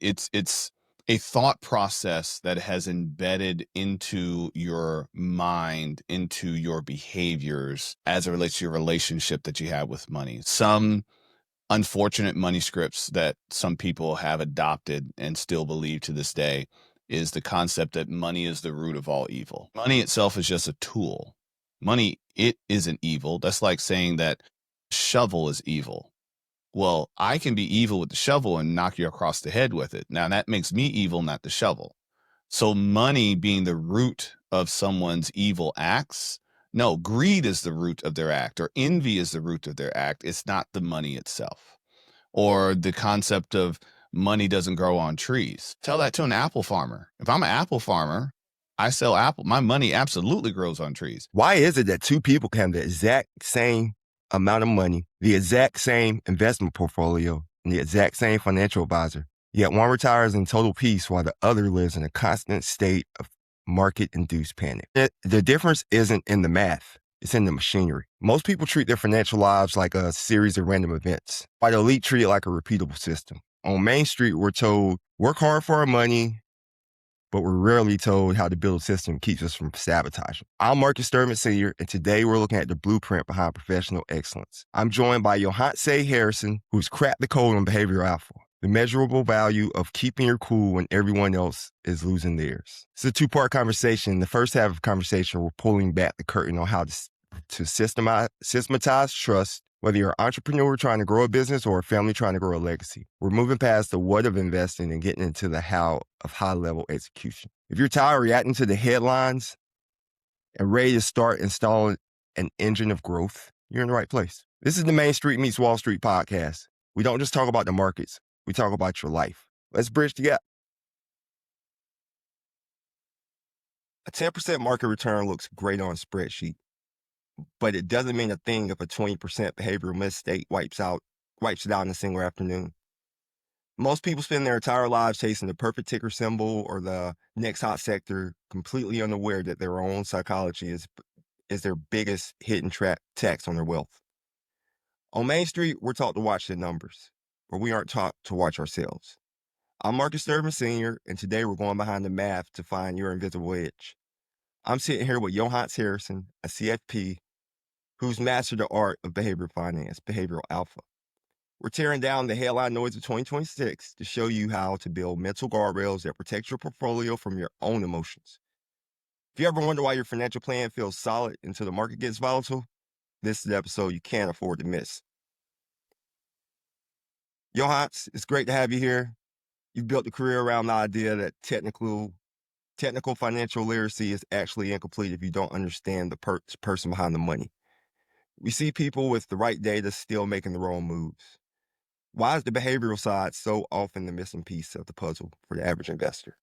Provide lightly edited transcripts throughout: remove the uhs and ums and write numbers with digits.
It's a thought process that has embedded into your mind, into your behaviors as it relates to your relationship that you have with money. Some unfortunate money scripts that some people have adopted and still believe to this day is the concept that money is the root of all evil. Money itself is just a tool. Money, it isn't evil. That's like saying that shovel is evil. Well, I can be evil with the shovel and knock you across the head with it. Now that makes me evil, not the shovel. So money being the root of someone's evil acts, no, greed is the root of their act, or envy is the root of their act. It's not the money itself. Or the concept of money doesn't grow on trees. Tell that to an apple farmer. If I'm an apple farmer, I sell apple. My money absolutely grows on trees. Why is it that two people can have the exact same amount of money, the exact same investment portfolio, and the exact same financial advisor, yet one retires in total peace while the other lives in a constant state of market-induced panic? The difference isn't in the math. It's in the machinery. Most people treat their financial lives like a series of random events, while the elite treat it like a repeatable system. On Main Street, we're told, work hard for our money, but we're rarely told how to build a system that keeps us from sabotaging. I'm Marcus Sturman Sr., and today we're looking at the blueprint behind professional excellence. I'm joined by Yohance Harrison, who's cracked the code on behavioral alpha, the measurable value of keeping your cool when everyone else is losing theirs. It's a two-part conversation. In the first half of the conversation, we're pulling back the curtain on how to systematize trust, whether you're an entrepreneur trying to grow a business or a family trying to grow a legacy. We're moving past the what of investing and getting into the how of high-level execution. If you're tired of reacting to the headlines and ready to start installing an engine of growth, you're in the right place. This is the Main Street Meets Wall Street podcast. We don't just talk about the markets. We talk about your life. Let's bridge the gap. A 10% market return looks great on a spreadsheet, but it doesn't mean a thing if a 20% behavioral mistake wipes it out in a single afternoon. Most people spend their entire lives chasing the perfect ticker symbol or the next hot sector, completely unaware that their own psychology is their biggest hidden tax on their wealth. On Main Street, we're taught to watch the numbers, but we aren't taught to watch ourselves. I'm Marcus Sturman Sr., and today we're going behind the math to find your invisible edge. I'm sitting here with Yohance Harrison, a CFP, who's mastered the art of behavioral finance, behavioral alpha. We're tearing down the headline noise of 2026 to show you how to build mental guardrails that protect your portfolio from your own emotions. If you ever wonder why your financial plan feels solid until the market gets volatile, this is the episode you can't afford to miss. Yohance, it's great to have you here. You've built a career around the idea that technical financial literacy is actually incomplete if you don't understand the person behind the money. We see people with the right data still making the wrong moves. Why is the behavioral side so often the missing piece of the puzzle for the average investor?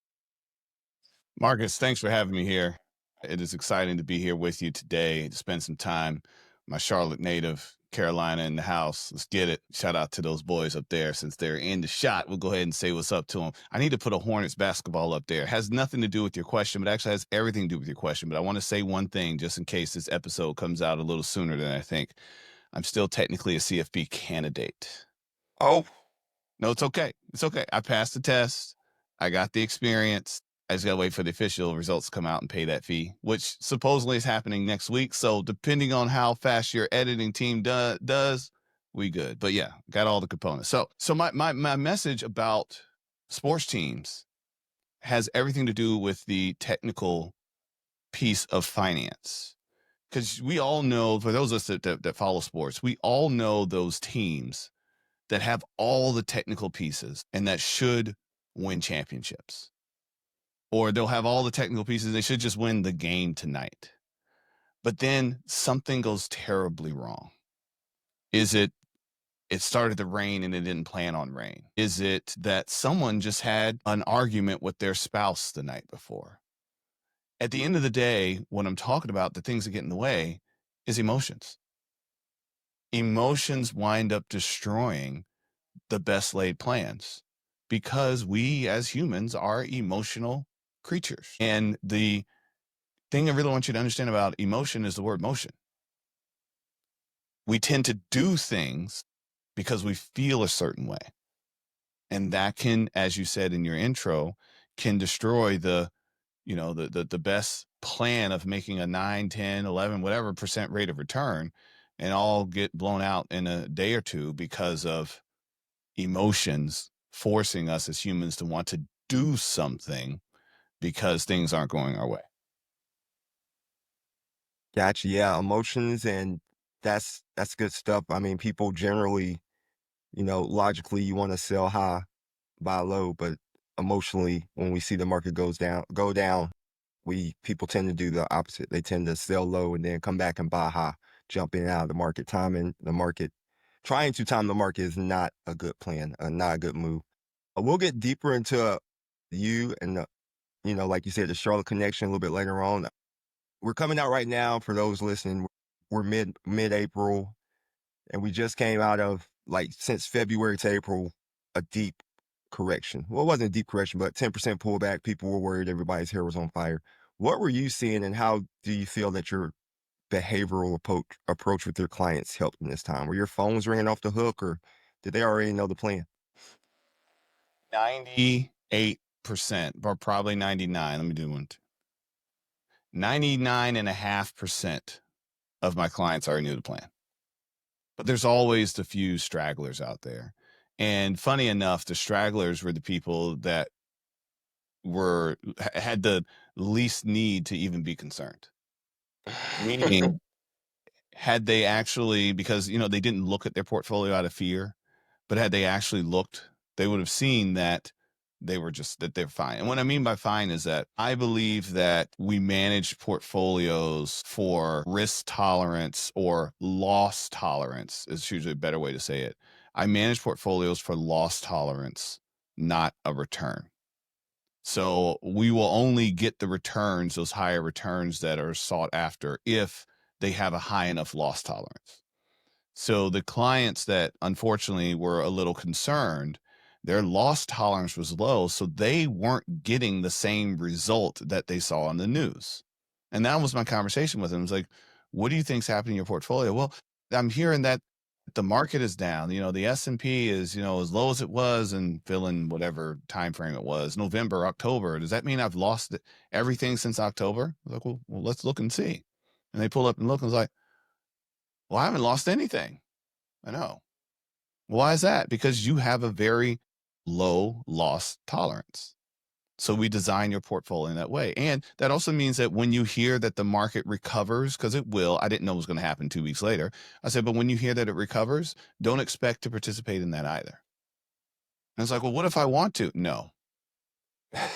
Marcus, thanks for having me here. It is exciting to be here with you today to spend some time. My Charlotte native, Carolina in the house. Let's get it. Shout out to those boys up there. Since they're in the shot, we'll go ahead and say what's up to them. I need to put a Hornets basketball up there. It has nothing to do with your question, but actually has everything to do with your question. But I want to say one thing just in case this episode comes out a little sooner than I think. I'm still technically a CFP candidate. Oh. No, it's okay. It's okay. I passed the test. I got the experience. I just got to wait for the official results to come out and pay that fee, which supposedly is happening next week. So depending on how fast your editing team does, we good. But yeah, got all the components. So my message about sports teams has everything to do with the technical piece of finance. Because we all know, for those of us that follow sports, we all know those teams that have all the technical pieces and that should win championships. Or they'll have all the technical pieces. They should just win the game tonight. But then something goes terribly wrong. Is it started to rain and it didn't plan on rain? Is it that someone just had an argument with their spouse the night before? At the end of the day, what I'm talking about, the things that get in the way, is emotions. Emotions wind up destroying the best laid plans because we as humans are emotional creatures. And the thing I really want you to understand about emotion is the word motion. We tend to do things because we feel a certain way. And that can, as you said in your intro, can destroy the best plan of making a 9, 10, 11, whatever percent rate of return, and all get blown out in a day or two because of emotions forcing us as humans to want to do something because things aren't going our way. Gotcha. Yeah, emotions, and that's good stuff. I mean, people generally, logically, you want to sell high, buy low, but emotionally, when we see the market go down, we people tend to do the opposite. They tend to sell low and then come back and buy high, jump in and out of the market. Trying to time the market is not a good plan, not a good move. We'll get deeper into you and like you said, the Charlotte connection a little bit later on. We're coming out right now for those listening. We're mid April, and we just came out of, like, since February to April, a deep correction. Well, it wasn't a deep correction, but 10% pullback. People were worried. Everybody's hair was on fire. What were you seeing, and how do you feel that your behavioral approach with your clients helped in this time? Were your phones ringing off the hook, or did they already know the plan? 98%, or probably 99. Let me do one. 99.5% of my clients already knew the plan. But there's always the few stragglers out there. And funny enough, the stragglers were the people that had the least need to even be concerned. Meaning, had they actually, because they didn't look at their portfolio out of fear, but had they actually looked, they would have seen that they're fine. And what I mean by fine is that I believe that we manage portfolios for risk tolerance, or loss tolerance is usually a better way to say it. I manage portfolios for loss tolerance, not a return. So we will only get the returns, those higher returns that are sought after, if they have a high enough loss tolerance. So the clients that unfortunately were a little concerned, their loss tolerance was low, so they weren't getting the same result that they saw on the news. And that was my conversation with them. It's like, what do you think's happening in your portfolio? Well, I'm hearing that the market is down. The S&P is, as low as it was, and fill in whatever time frame it was, November, October. Does that mean I've lost everything since October? I was like, well, let's look and see. And they pull up and look, and was like, well, I haven't lost anything. I know. Why is that? Because you have a very low loss tolerance. So we design your portfolio in that way. And that also means that when you hear that the market recovers, because it will, I didn't know it was going to happen 2 weeks later. I said, but when you hear that it recovers, don't expect to participate in that either. And it's like, well, what if I want to? No,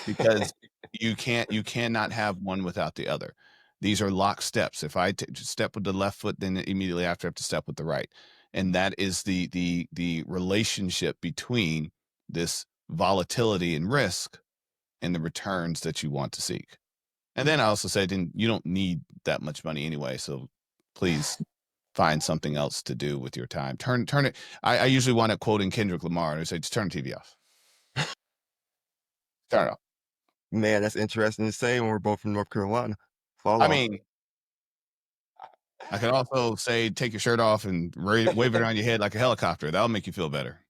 because you cannot have one without the other. These are lock steps. If I step with the left foot, then immediately after I have to step with the right. And that is the relationship between this volatility and risk and the returns that you want to seek. And then I also said, then you don't need that much money anyway. So please find something else to do with your time. Turn it. I usually wind up quoting Kendrick Lamar. I say, just turn the TV off. Turn it off. Man, that's interesting to say when we're both from North Carolina. Fall I off. mean, I could also say, take your shirt off and wave it around your head like a helicopter. That'll make you feel better.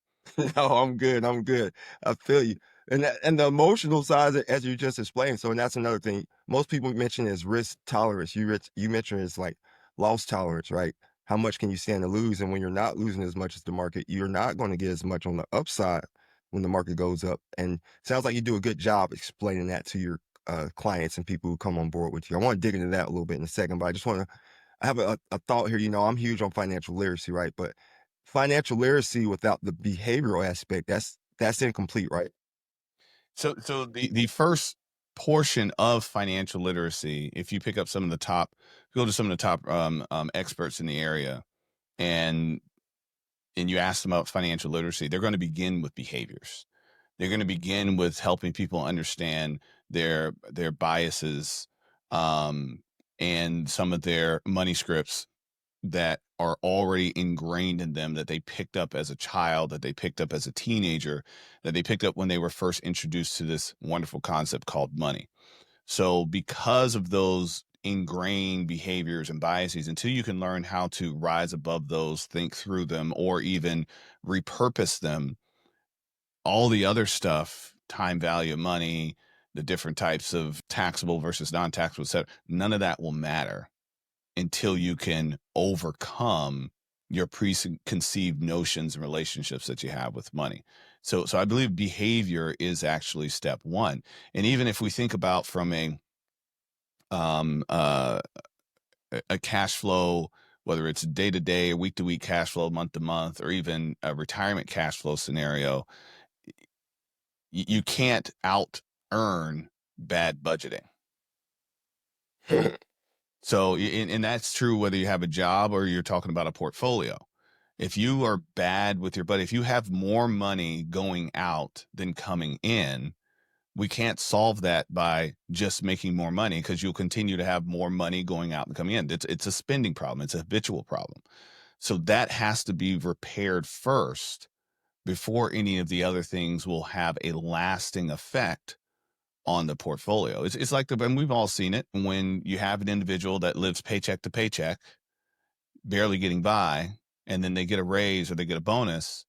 No, I'm good. I'm good. I feel you. And the emotional side, as you just explained. So, and that's another thing. Most people mention is risk tolerance. You mentioned it's like loss tolerance, right? How much can you stand to lose? And when you're not losing as much as the market, you're not going to get as much on the upside when the market goes up. And sounds like you do a good job explaining that to your clients and people who come on board with you. I want to dig into that a little bit in a second, but I have a thought here. I'm huge on financial literacy, right? But financial literacy without the behavioral aspect, that's incomplete, right? So the first portion of financial literacy, if you pick up go to some of the top experts in the area, and you ask them about financial literacy, they're going to begin with behaviors. They're going to begin with helping people understand their biases, um, and some of their money scripts that are already ingrained in them, that they picked up as a child, that they picked up as a teenager, that they picked up when they were first introduced to this wonderful concept called money. So because of those ingrained behaviors and biases, until you can learn how to rise above those, think through them, or even repurpose them, all the other stuff, time value of money, the different types of taxable versus non-taxable, etc., none of that will matter until you can overcome your preconceived notions and relationships that you have with money. So I believe behavior is actually step one. And even if we think about from um, uh, a cash flow, whether it's day to day, week to week cash flow, month to month, or even a retirement cash flow scenario, you can't out earn bad budgeting. So, and that's true whether you have a job or you're talking about a portfolio. If you are bad with your budget, if you have more money going out than coming in, we can't solve that by just making more money, because you'll continue to have more money going out and coming in. It's a spending problem. It's a habitual problem. So that has to be repaired first before any of the other things will have a lasting effect on the portfolio. It's like and we've all seen it, when you have an individual that lives paycheck to paycheck, barely getting by, and then they get a raise or they get a bonus,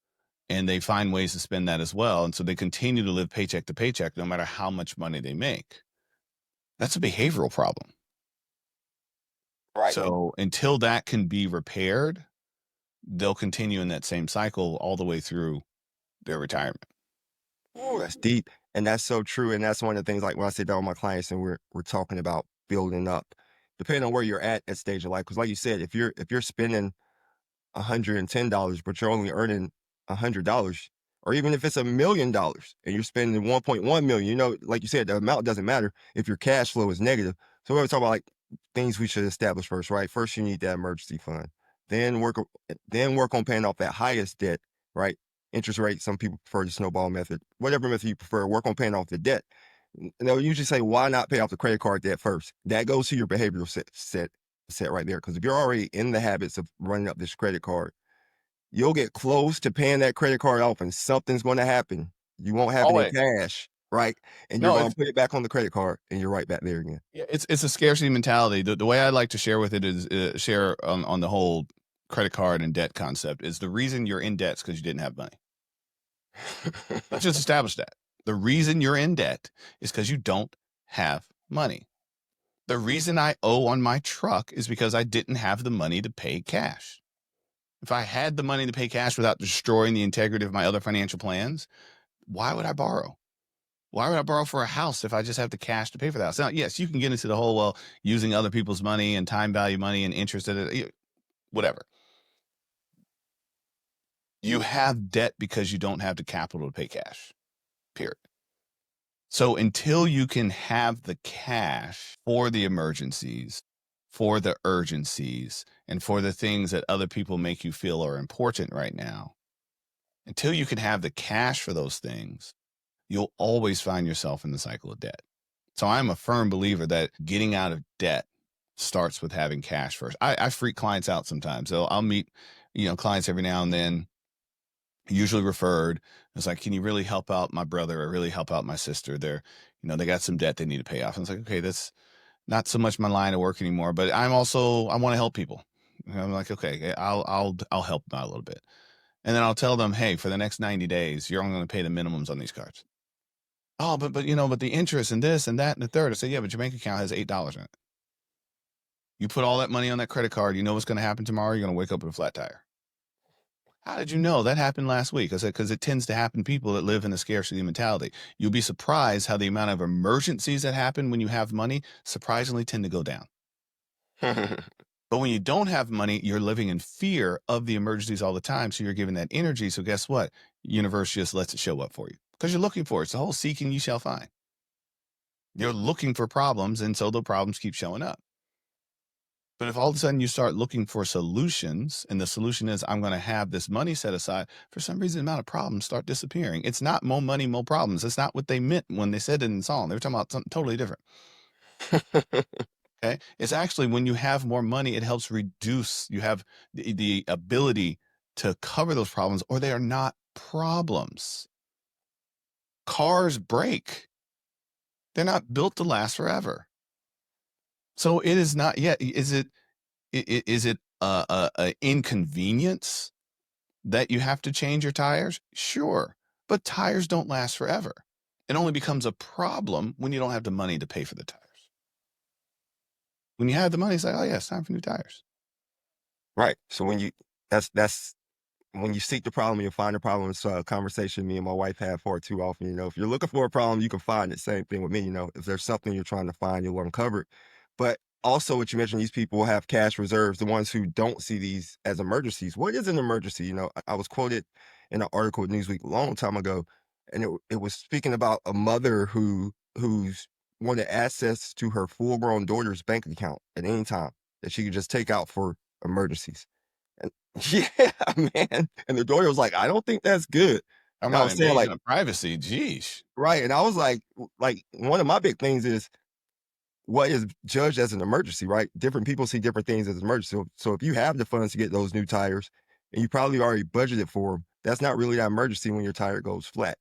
and they find ways to spend that as well. And so they continue to live paycheck to paycheck no matter how much money they make. That's a behavioral problem. Right. So until that can be repaired, they'll continue in that same cycle all the way through their retirement. Oh, that's deep. And that's so true. And that's one of the things, like when I sit down with my clients and we're talking about building up, depending on where you're at stage of life. Because like you said, if you're spending $110, but you're only earning $100, or even if it's $1 million and you're spending 1.1 million, like you said, the amount doesn't matter if your cash flow is negative. So we're talking about like things we should establish first, right? First, you need that emergency fund. Then work on paying off that highest debt, right? Interest rate. Some people prefer the snowball method. Whatever method you prefer, work on paying off the debt. They'll usually say, why not pay off the credit card debt first? That goes to your behavioral set right there. Because if you're already in the habits of running up this credit card, you'll get close to paying that credit card off and something's going to happen. You won't have any Always. cash, right? And you're No, going to put it back on the credit card and you're right back there again. yeah, it's a scarcity mentality. The way I like to share with it is share on the whole credit card and debt concept is the reason you're in debt is because you didn't have money. Let's just establish that. The reason you're in debt is because you don't have money. The reason I owe on my truck is because I didn't have the money to pay cash. If I had the money to pay cash without destroying the integrity of my other financial plans, why would I borrow? Why would I borrow for a house if I just have the cash to pay for the house? Now, yes, you can get into the whole, well, using other people's money and time value money and interest in it, whatever. You have debt because you don't have the capital to pay cash, period. So until you can have the cash for the emergencies, for the urgencies, and for the things that other people make you feel are important right now, until you can have the cash for those things, you'll always find yourself in the cycle of debt. So I'm a firm believer that getting out of debt starts with having cash first. I freak clients out sometimes. So I'll meet, clients every now and then, usually referred. It's like, can you really help out my brother or really help out my sister? They got some debt they need to pay off. And it's like, okay, that's not so much my line of work anymore, but I want to help people. And I'm like, okay, I'll help them out a little bit. And then I'll tell them, hey, for the next 90 days, you're only going to pay the minimums on these cards. Oh, but the interest and this and that and the third. I say, yeah, but your bank account has $8 in it. You put all that money on that credit card, you know what's going to happen tomorrow? You're going to wake up with a flat tire. How did you know? That happened last week. I said, because it tends to happen to people that live in a scarcity mentality. You'll be surprised how the amount of emergencies that happen when you have money surprisingly tend to go down. But when you don't have money, you're living in fear of the emergencies all the time. So you're giving that energy. So guess what? Universe just lets it show up for you because you're looking for it. It's the whole seeking you shall find. You're looking for problems, and so the problems keep showing up. But if all of a sudden you start looking for solutions, and the solution is, I'm going to have this money set aside, for some reason, the amount of problems start disappearing. It's not more money, more problems. That's not what they meant when they said it in the song. They were talking about something totally different. Okay. It's actually when you have more money, it helps reduce, you have the ability to cover those problems, or they are not problems. Cars break. They're not built to last forever. So it is not yet. Is it a inconvenience that you have to change your tires? Sure. But tires don't last forever. It only becomes a problem when you don't have the money to pay for the tires. When you have the money, it's like, oh yeah, it's time for new tires. Right. So that's when you seek the problem, you'll find the problem. It's a conversation me and my wife have far too often. If you're looking for a problem, you can find it. Same thing with me. If there's something you're trying to find, you'll uncover it. But also, what you mentioned, these people have cash reserves, the ones who don't see these as emergencies. What is an emergency? I was quoted in an article with Newsweek a long time ago, and it was speaking about a mother who's wanted access to her full-grown daughter's bank account at any time that she could just take out for emergencies. And yeah, man. And the daughter was like, "I don't think that's good." I'm And I not was saying, invasion like, of privacy. Geesh. right. And I was like, one of my big things is what is judged as an emergency, right? Different people see different things as an emergency. So if you have the funds to get those new tires and you probably already budgeted for them, that's not really that emergency when your tire goes flat,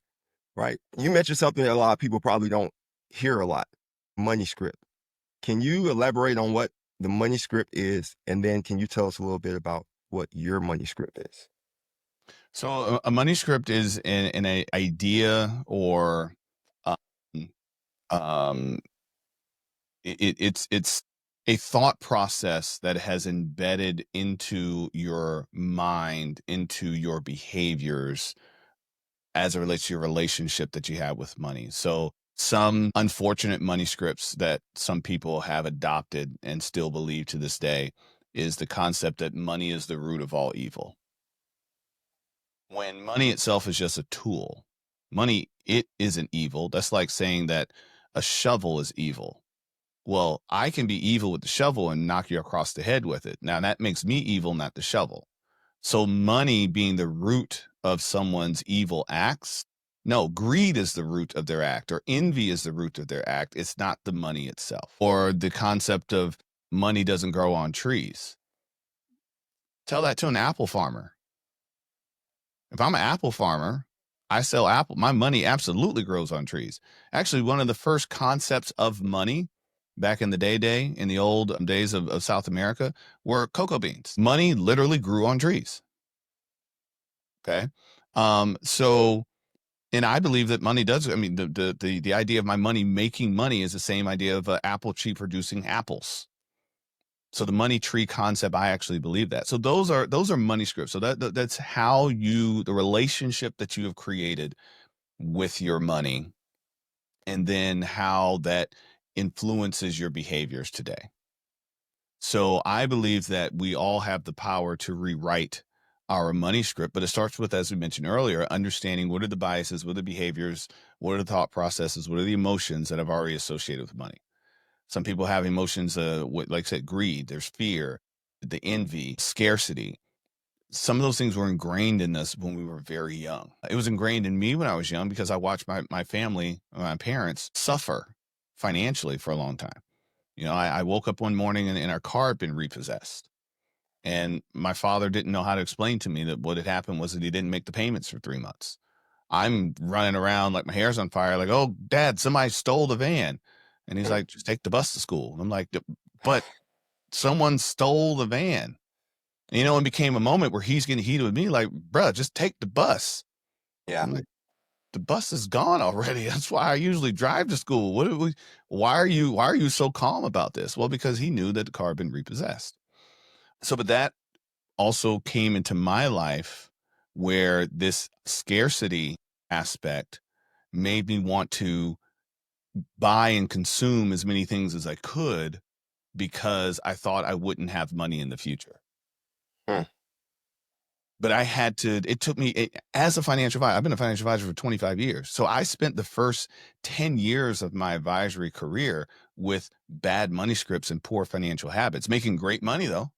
right? You mentioned something that a lot of people probably don't hear a lot: money script. Can you elaborate on what the money script is? And then can you tell us a little bit about what your money script is? So a money script is an a idea or um, um, it's a thought process that has embedded into your mind, into your behaviors as it relates to your relationship that you have with money. So some unfortunate money scripts that some people have adopted and still believe to this day is the concept that money is the root of all evil. When money itself is just a tool, money, it isn't evil. That's like saying that a shovel is evil. Well, I can be evil with the shovel and knock you across the head with it. Now that makes me evil, not the shovel. So money being the root of someone's evil acts, no, greed is the root of their act, or envy is the root of their act. It's not the money itself. Or the concept of money doesn't grow on trees. Tell that to an apple farmer. If I'm an apple farmer, I sell apple. My money absolutely grows on trees. Actually, one of the first concepts of money back in the in the old days of South America, were cocoa beans. Money literally grew on trees. Okay. So, and I believe that money does. I mean, the idea of my money making money is the same idea of an apple tree producing apples. So the money tree concept, I actually believe that. So those are money scripts. So that's how the relationship that you have created with your money, and then how that influences your behaviors today. So I believe that we all have the power to rewrite our money script, but it starts with, as we mentioned earlier, understanding what are the biases, what are the behaviors, what are the thought processes, what are the emotions that have already associated with money. Some people have emotions, like I said, greed, there's fear, the envy, scarcity. Some of those things were ingrained in us when we were very young. It was ingrained in me when I was young because I watched my family, my parents suffer financially for a long time. I woke up one morning and our car had been repossessed. And my father didn't know how to explain to me that what had happened was that he didn't make the payments for 3 months. I'm running around like my hair's on fire, like, oh, Dad, somebody stole the van. And he's Mm. like, just take the bus to school. And I'm like, but someone stole the van. And, it became a moment where he's getting heated with me, like, bruh, just take the bus. Yeah. I'm like, the bus is gone already. That's why I usually drive to school. Why are you so calm about this? Well, because he knew that the car had been repossessed. So, but that also came into my life where this scarcity aspect made me want to buy and consume as many things as I could because I thought I wouldn't have money in the future. Hmm. But it took me as a financial advisor. I've been a financial advisor for 25 years. So I spent the first 10 years of my advisory career with bad money scripts and poor financial habits, making great money though.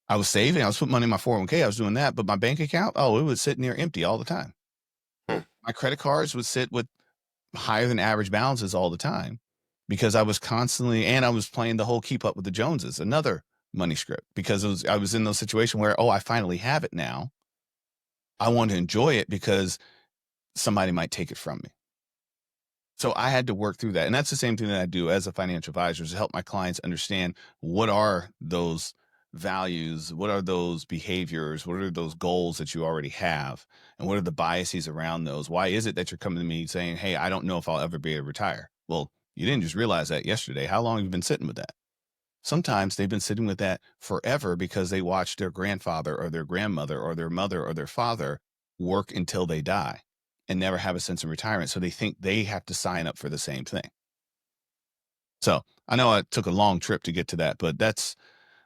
I was saving, I was putting money in my 401k, I was doing that, but my bank account, oh, it was sitting there empty all the time. Hmm. My credit cards would sit with higher than average balances all the time because I was constantly, and I was playing the whole keep up with the Joneses, another money script, because I was in those situations where, oh, I finally have it now. I want to enjoy it because somebody might take it from me. So I had to work through that. And that's the same thing that I do as a financial advisor, is to help my clients understand what are those values? What are those behaviors? What are those goals that you already have? And what are the biases around those? Why is it that you're coming to me saying, hey, I don't know if I'll ever be able to retire? Well, you didn't just realize that yesterday. How long have you been sitting with that? Sometimes they've been sitting with that forever because they watched their grandfather or their grandmother or their mother or their father work until they die and never have a sense of retirement. So they think they have to sign up for the same thing. So I know I took a long trip to get to that, but that's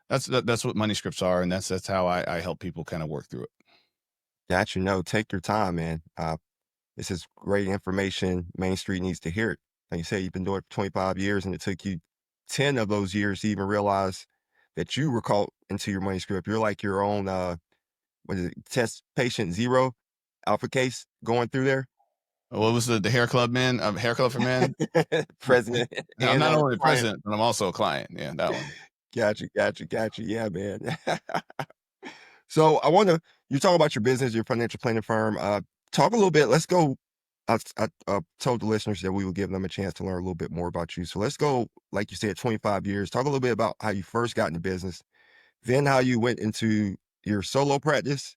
what money scripts are, and that's how I help people kind of work through it. Got you. No, take your time, man. This is great information. Main Street needs to hear it. Like you said, you've been doing it for 25 years, and it took you 10 of those years to even realize that you were caught into your money script. You're like your own, what is it, test patient zero alpha case going through there. What was the hair club man? Hair club for men. President I'm and not only the client. president, but I'm also a client. Yeah, that one. Gotcha, gotcha, gotcha. Yeah, man. So I want to, you talk about your business, your financial planning firm. Talk a little bit. Let's go. I told the listeners that we would give them a chance to learn a little bit more about you. So let's go, like you said, 25 years. Talk a little bit about how you first got into business, then how you went into your solo practice.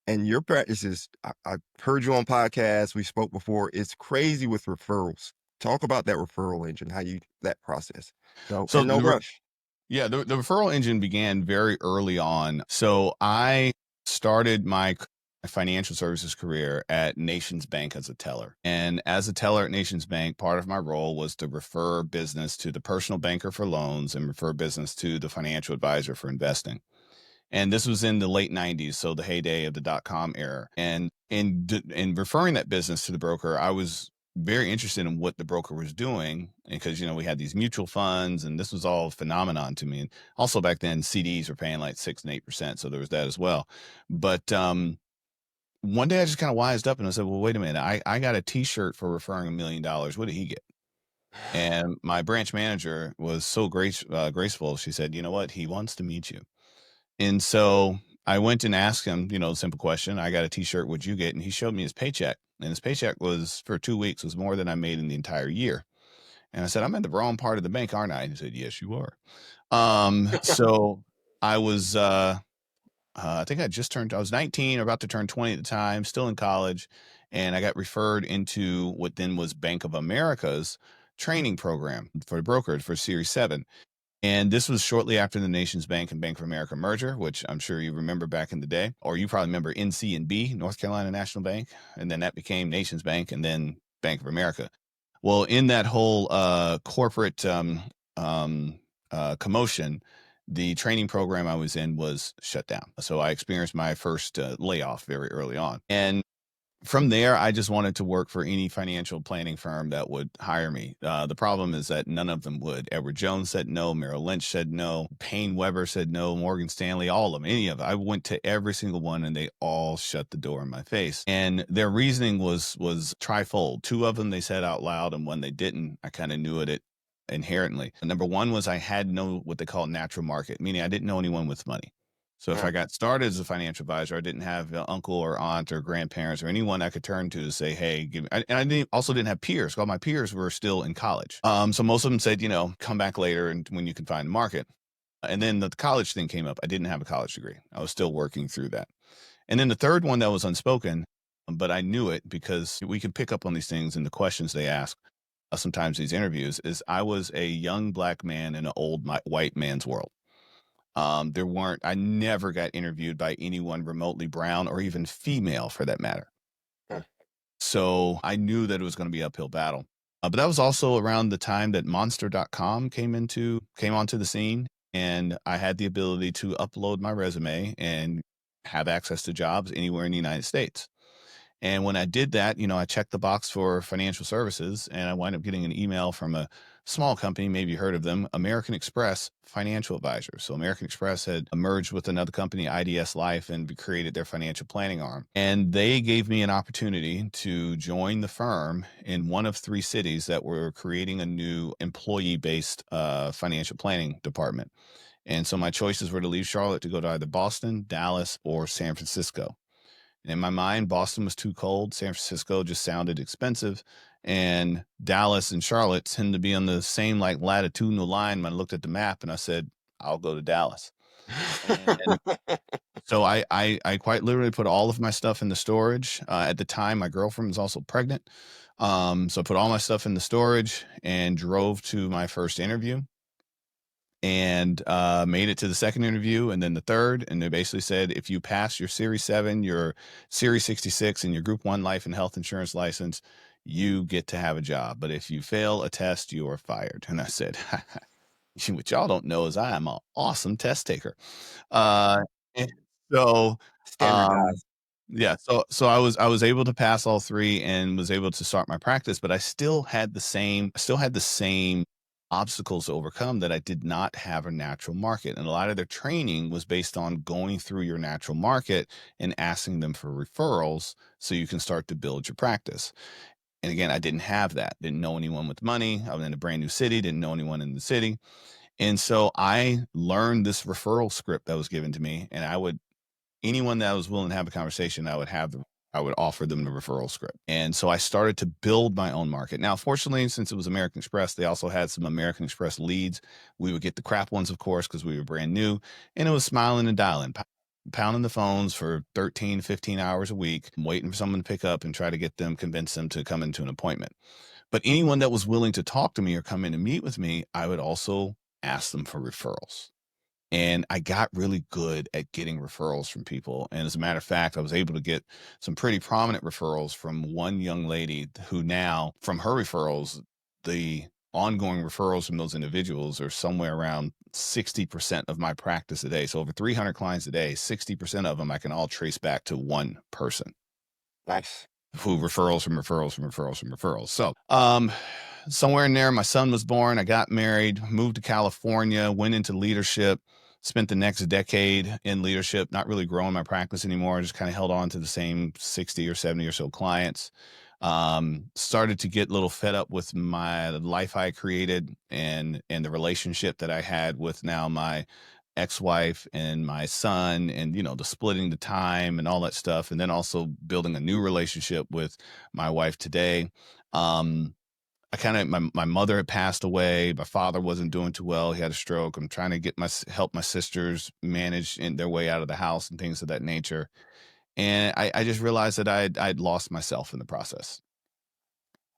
And your practice is, I heard you on podcasts, we spoke before. It's crazy with referrals. Talk about that referral engine, how you, that process. So, So and no rush. yeah, the referral engine began very early on. So I started my financial services career at Nations Bank as a teller. And as a teller at Nations Bank, part of my role was to refer business to the personal banker for loans and refer business to the financial advisor for investing. And this was in the late 90s, so the heyday of the dot-com era. And in referring that business to the broker, I was very interested in what the broker was doing because, we had these mutual funds and this was all phenomenon to me. And also back then CDs were paying like 6 and 8%. So there was that as well. But one day I just kind of wised up and I said, well, wait a minute. I got a t-shirt for referring $1 million. What did he get? And my branch manager was so graceful. She said, you know what? He wants to meet you. And so I went and asked him, simple question. I got a t-shirt. What'd you get? And he showed me his paycheck. And his paycheck was for 2 weeks was more than I made in the entire year. And I said, I'm in the wrong part of the bank, aren't I? And he said, yes, you are. So I was, I think I was 19, about to turn 20 at the time, still in college. And I got referred into what then was Bank of America's training program for brokerage for Series 7. And this was shortly after the Nations Bank and Bank of America merger, which I'm sure you remember back in the day, or you probably remember NC&B, North Carolina National Bank, and then that became Nations Bank and then Bank of America. Well, in that whole corporate commotion, the training program I was in was shut down. So I experienced my first layoff very early on. And from there, I just wanted to work for any financial planning firm that would hire me. The problem is that none of them would. Edward Jones said no. Merrill Lynch said no. Payne Weber said no. Morgan Stanley, all of them, any of them. I went to every single one and they all shut the door in my face. And their reasoning was trifold. Two of them they said out loud and one they didn't. I kind of knew it inherently. Number one was I had no what they call natural market, meaning I didn't know anyone with money. So if I got started as a financial advisor, I didn't have an uncle or aunt or grandparents or anyone I could turn to say, hey, give me, and also didn't have peers. All my peers were still in college. So most of them said, come back later and when you can find the market. And then the college thing came up. I didn't have a college degree. I was still working through that. And then the third one that was unspoken, but I knew it because we can pick up on these things and the questions they ask sometimes these interviews is I was a young black man in an old white man's world. I never got interviewed by anyone remotely brown or even female for that matter. So I knew that it was going to be an uphill battle. But that was also around the time that monster.com came onto the scene. And I had the ability to upload my resume and have access to jobs anywhere in the United States. And when I did that, I checked the box for financial services and I wound up getting an email from a small company, maybe you heard of them, American Express Financial Advisors. So American Express had merged with another company, IDS Life, and created their financial planning arm. And they gave me an opportunity to join the firm in one of 3 cities that were creating a new employee-based financial planning department. And so my choices were to leave Charlotte to go to either Boston, Dallas, or San Francisco. In my mind, Boston was too cold. San Francisco just sounded expensive. And Dallas and Charlotte tend to be on the same latitudinal line. When I looked at the map and I said, I'll go to Dallas. And so I quite literally put all of my stuff in the storage. At the time, my girlfriend was also pregnant. So I put all my stuff in the storage and drove to my first interview and made it to the second interview and then the third. And they basically said, if you pass your Series 7, your Series 66, and your Group 1 life and health insurance license, you get to have a job. But if you fail a test, you are fired. And I said, what y'all don't know is I am an awesome test taker. Uh, and so, um, Standardized. yeah, so I was able to pass all 3 and was able to start my practice, but I still had the same obstacles to overcome that I did not have a natural market, and a lot of their training was based on going through your natural market and asking them for referrals so you can start to build your practice. And again, I didn't have that. Didn't know anyone with money. I was in a brand new city, didn't know anyone in the city. And so I learned this referral script that was given to me, and anyone that was willing to have a conversation, I would offer them the referral script. And so I started to build my own market. Now, fortunately, since it was American Express, they also had some American Express leads. We would get the crap ones, of course, because we were brand new, and it was smiling and dialing, pounding the phones for 13, 15 hours a week, waiting for someone to pick up and try to convince them to come into an appointment. But anyone that was willing to talk to me or come in and meet with me, I would also ask them for referrals. And I got really good at getting referrals from people. And as a matter of fact, I was able to get some pretty prominent referrals from one young lady who now, from her referrals, the ongoing referrals from those individuals are somewhere around 60% of my practice a day. So over 300 clients a day, 60% of them I can all trace back to one person Nice. who referrals from referrals from referrals from referrals. So, somewhere in there, my son was born. I got married, moved to California, went into leadership, spent the next decade in leadership, not really growing my practice anymore. Just kind of held on to the same 60 or 70 or so clients. Started to get a little fed up with my life I created and the relationship that I had with now my ex-wife and my son, and the splitting the time and all that stuff, and then also building a new relationship with my wife today. I kind of my mother had passed away. My father wasn't doing too well. He had a stroke. I'm trying to help my sisters manage in their way out of the house and things of that nature. And I just realized that I'd lost myself in the process.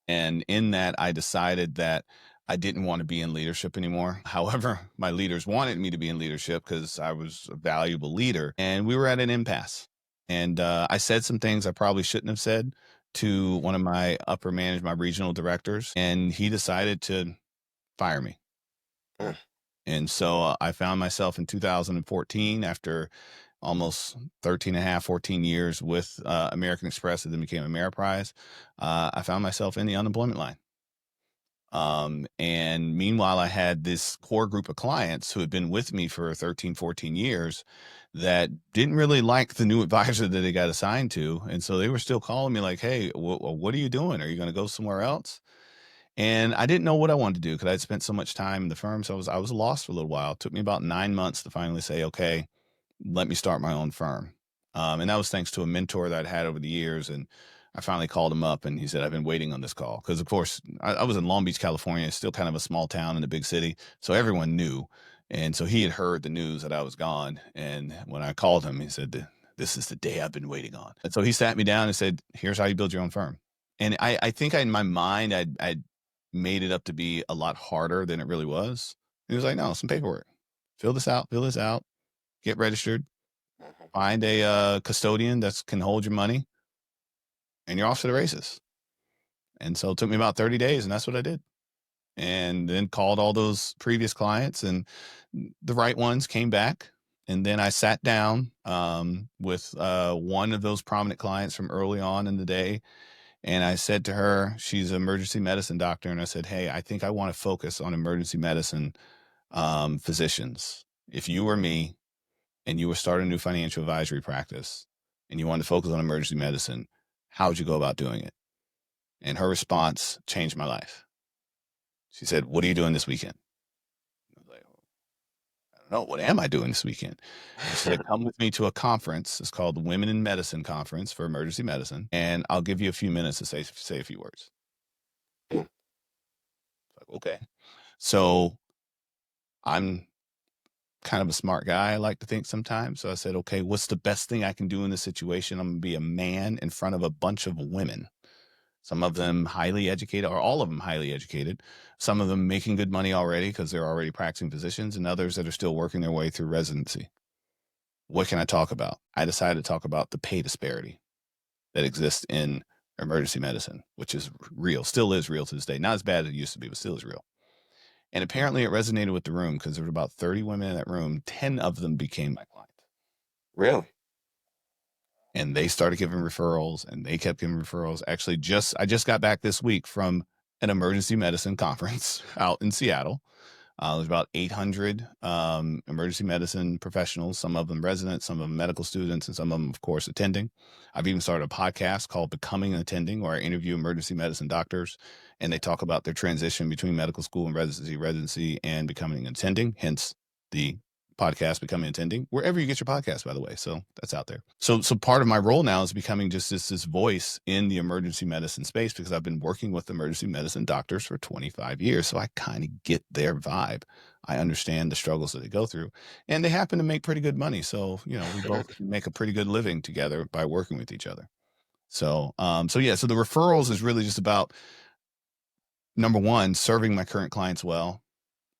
And in that, I decided that I didn't want to be in leadership anymore. However, my leaders wanted me to be in leadership because I was a valuable leader, and we were at an impasse. And I said some things I probably shouldn't have said to one of my upper management, my regional directors, and he decided to fire me. Mm. And so I found myself in 2014, after almost 13 and a half, 14 years with American Express, and then became Ameriprise. I found myself in the unemployment line. And meanwhile, I had this core group of clients who had been with me for 13, 14 years that didn't really like the new advisor that they got assigned to. And so they were still calling me like, hey, what are you doing? Are you going to go somewhere else? And I didn't know what I wanted to do because I'd spent so much time in the firm. So I was lost for a little while. It took me about 9 months to finally say, okay, let me start my own firm. And that was thanks to a mentor that I'd had over the years. And I finally called him up and he said, I've been waiting on this call. Because, of course, I was in Long Beach, California, still kind of a small town in a big city. So everyone knew. And so he had heard the news that I was gone. And when I called him, he said, this is the day I've been waiting on. And so he sat me down and said, here's how you build your own firm. And I think in my mind, I'd made it up to be a lot harder than it really was. He was like, no, some paperwork. Fill this out, get registered, Mhm. find a custodian that can hold your money, and you're off to the races. And so it took me about 30 days, and that's what I did. And then called all those previous clients, and the right ones came back. And then I sat down with one of those prominent clients from early on in the day. And I said to her, she's an emergency medicine doctor. And I said, hey, I think I want to focus on emergency medicine physicians. If you were me, and you were starting a new financial advisory practice and you wanted to focus on emergency medicine, how would you go about doing it? And her response changed my life. She said, what are you doing this weekend? I was like, I don't know. What am I doing this weekend? And she said, come with me to a conference. It's called the Women in Medicine Conference for Emergency Medicine. And I'll give you a few minutes to say a few words. Like, okay. So I'm kind of a smart guy, I like to think sometimes. So I said, okay, what's the best thing I can do in this situation? I'm going to be a man in front of a bunch of women. Some of them highly educated, or all of them highly educated. Some of them making good money already because they're already practicing physicians, and others that are still working their way through residency. What can I talk about? I decided to talk about the pay disparity that exists in emergency medicine, which is real, still is real to this day. Not as bad as it used to be, but still is real. And apparently it resonated with the room because there were about 30 women in that room. 10 of them became my clients. Really? And they started giving referrals, and they kept giving referrals. Actually, I just got back this week from an emergency medicine conference out in Seattle. There's about 800 emergency medicine professionals, some of them residents, some of them medical students, and some of them, of course, attending. I've even started a podcast called Becoming an Attending, where I interview emergency medicine doctors, and they talk about their transition between medical school and residency, and becoming an attending, hence the podcast Becoming an Attending, wherever you get your podcast, by the way. So that's out there. So part of my role now is becoming just this voice in the emergency medicine space, because I've been working with emergency medicine doctors for 25 years. So I kind of get their vibe. I understand the struggles that they go through, and they happen to make pretty good money. So, we both make a pretty good living together by working with each other. So the referrals is really just about, number one, serving my current clients well,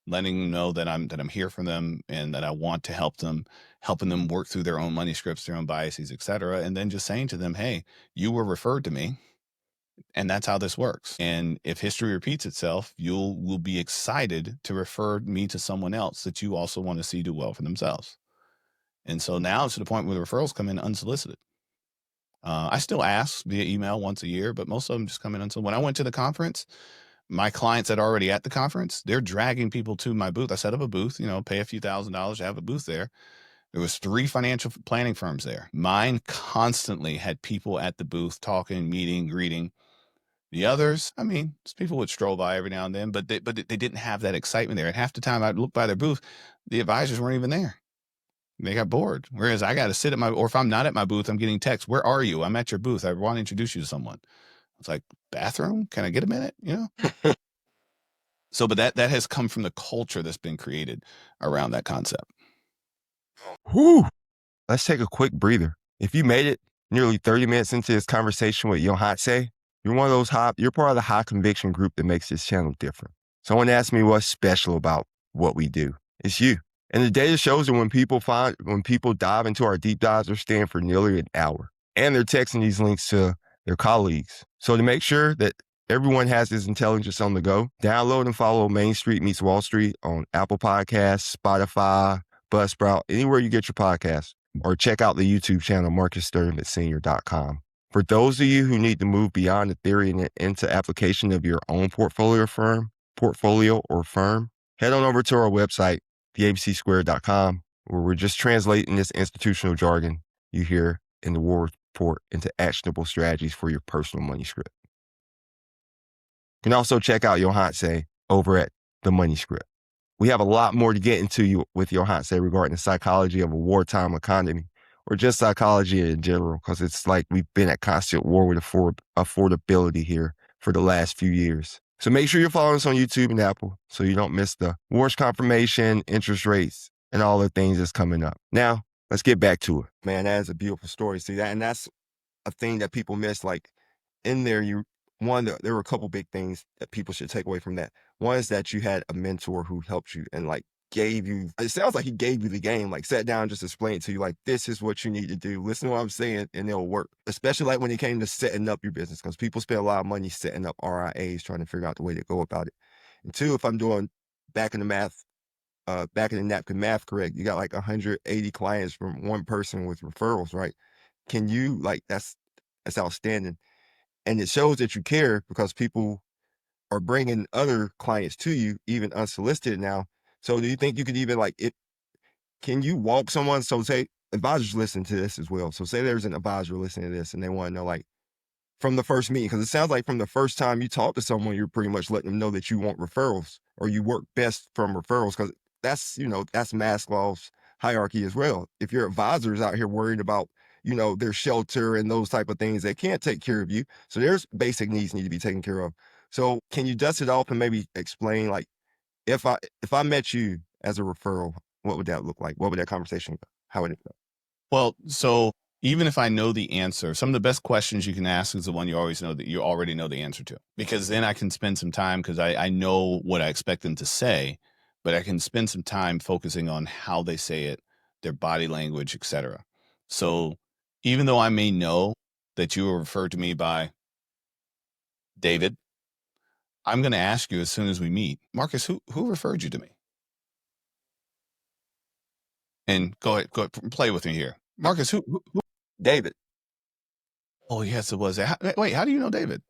letting them know that I'm here for them and that I want to help them, helping them work through their own money scripts, their own biases, et cetera. And then just saying to them, hey, you were referred to me, and that's how this works. And if history repeats itself, will be excited to refer me to someone else that you also want to see do well for themselves. And so now it's to the point where the referrals come in unsolicited. I still ask via email once a year, but most of them just come in unsolicited. When I went to the conference, my clients that are already at the conference, they're dragging people to my booth. I set up a booth, pay a few $1,000s to have a booth there. There was 3 financial planning firms there. Mine constantly had people at the booth talking, meeting, greeting. The others, people would stroll by every now and then, but they didn't have that excitement there. And half the time I'd look by their booth, the advisors weren't even there. They got bored. Whereas I got to sit at or if I'm not at my booth, I'm getting texts. Where are you? I'm at your booth. I want to introduce you to someone. It's like, bathroom? Can I get a minute? So, but that has come from the culture that's been created around that concept. Whew. Let's take a quick breather. If you made it nearly 30 minutes into this conversation with Yohance, you're part of the high conviction group that makes this channel different. Someone asked me what's special about what we do. It's you. And the data shows that when people dive into our deep dives, they're staying for nearly an hour. And they're texting these links to their colleagues. So to make sure that everyone has this intelligence on the go, download and follow Main Street Meets Wall Street on Apple Podcasts, Spotify, Buzzsprout, anywhere you get your podcasts, or check out the YouTube channel, MarcusSturmanSenior.com. For those of you who need to move beyond the theory and into application of your own portfolio or firm, head on over to our website, theabcsquared.com, where we're just translating this institutional jargon you hear in the war report into actionable strategies for your personal money script. You can also check out Yohance over at The Money Script. We have a lot more to get into with Yohance regarding the psychology of a wartime economy, or just psychology in general, because it's like we've been at constant war with affordability here for the last few years. So make sure you're following us on YouTube and Apple so you don't miss the war's confirmation, interest rates, and all the things that's coming up. Now, let's get back to it. Man, that is a beautiful story. See that, and that's a thing that people miss. Like in there, there were a couple big things that people should take away from that. One is that you had a mentor who helped you and it sounds like he gave you the game, like sat down and just explained to you, like, this is what you need to do. Listen to what I'm saying and it'll work. Especially like when it came to setting up your business, because people spend a lot of money setting up RIAs, trying to figure out the way to go about it. And 2, if I'm doing back in the napkin math correct, you got like 180 clients from one person with referrals, right? Can you, that's outstanding. And it shows that you care, because people are bringing other clients to you, even unsolicited now. So do you think you could even can you walk someone? So say advisors listen to this as well. So say there's an advisor listening to this and they want to know, from the first meeting, because it sounds like from the first time you talk to someone, you're pretty much letting them know that you want referrals, or you work best from referrals, because that's Maslow's hierarchy as well. If your advisor is out here worried about, their shelter and those type of things, they can't take care of you. So there's basic needs need to be taken care of. So can you dust it off and maybe explain, if I met you as a referral, what would that look like? What would that conversation go? How would it go? Well, so even if I know the answer, some of the best questions you can ask is the one you always know that you already know the answer to, because then I can spend some time because I know what I expect them to say, but I can spend some time focusing on how they say it, their body language, etc. So even though I may know that you were referred to me by David, I'm going to ask you as soon as we meet, Marcus, who referred you to me? And go ahead, play with me here, Marcus. Who? David. Oh yes, it was. Wait, how do you know David?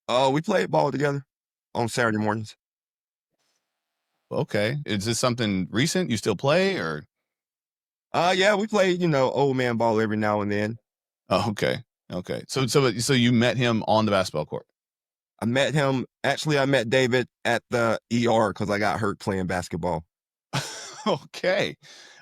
Oh, we played ball together on Saturday mornings. Okay. Is this something recent? You still play or? Yeah, we played, old man ball every now and then. Oh, okay. Okay. So you met him on the basketball court. I met him. Actually, I met David at the ER because I got hurt playing basketball. Okay.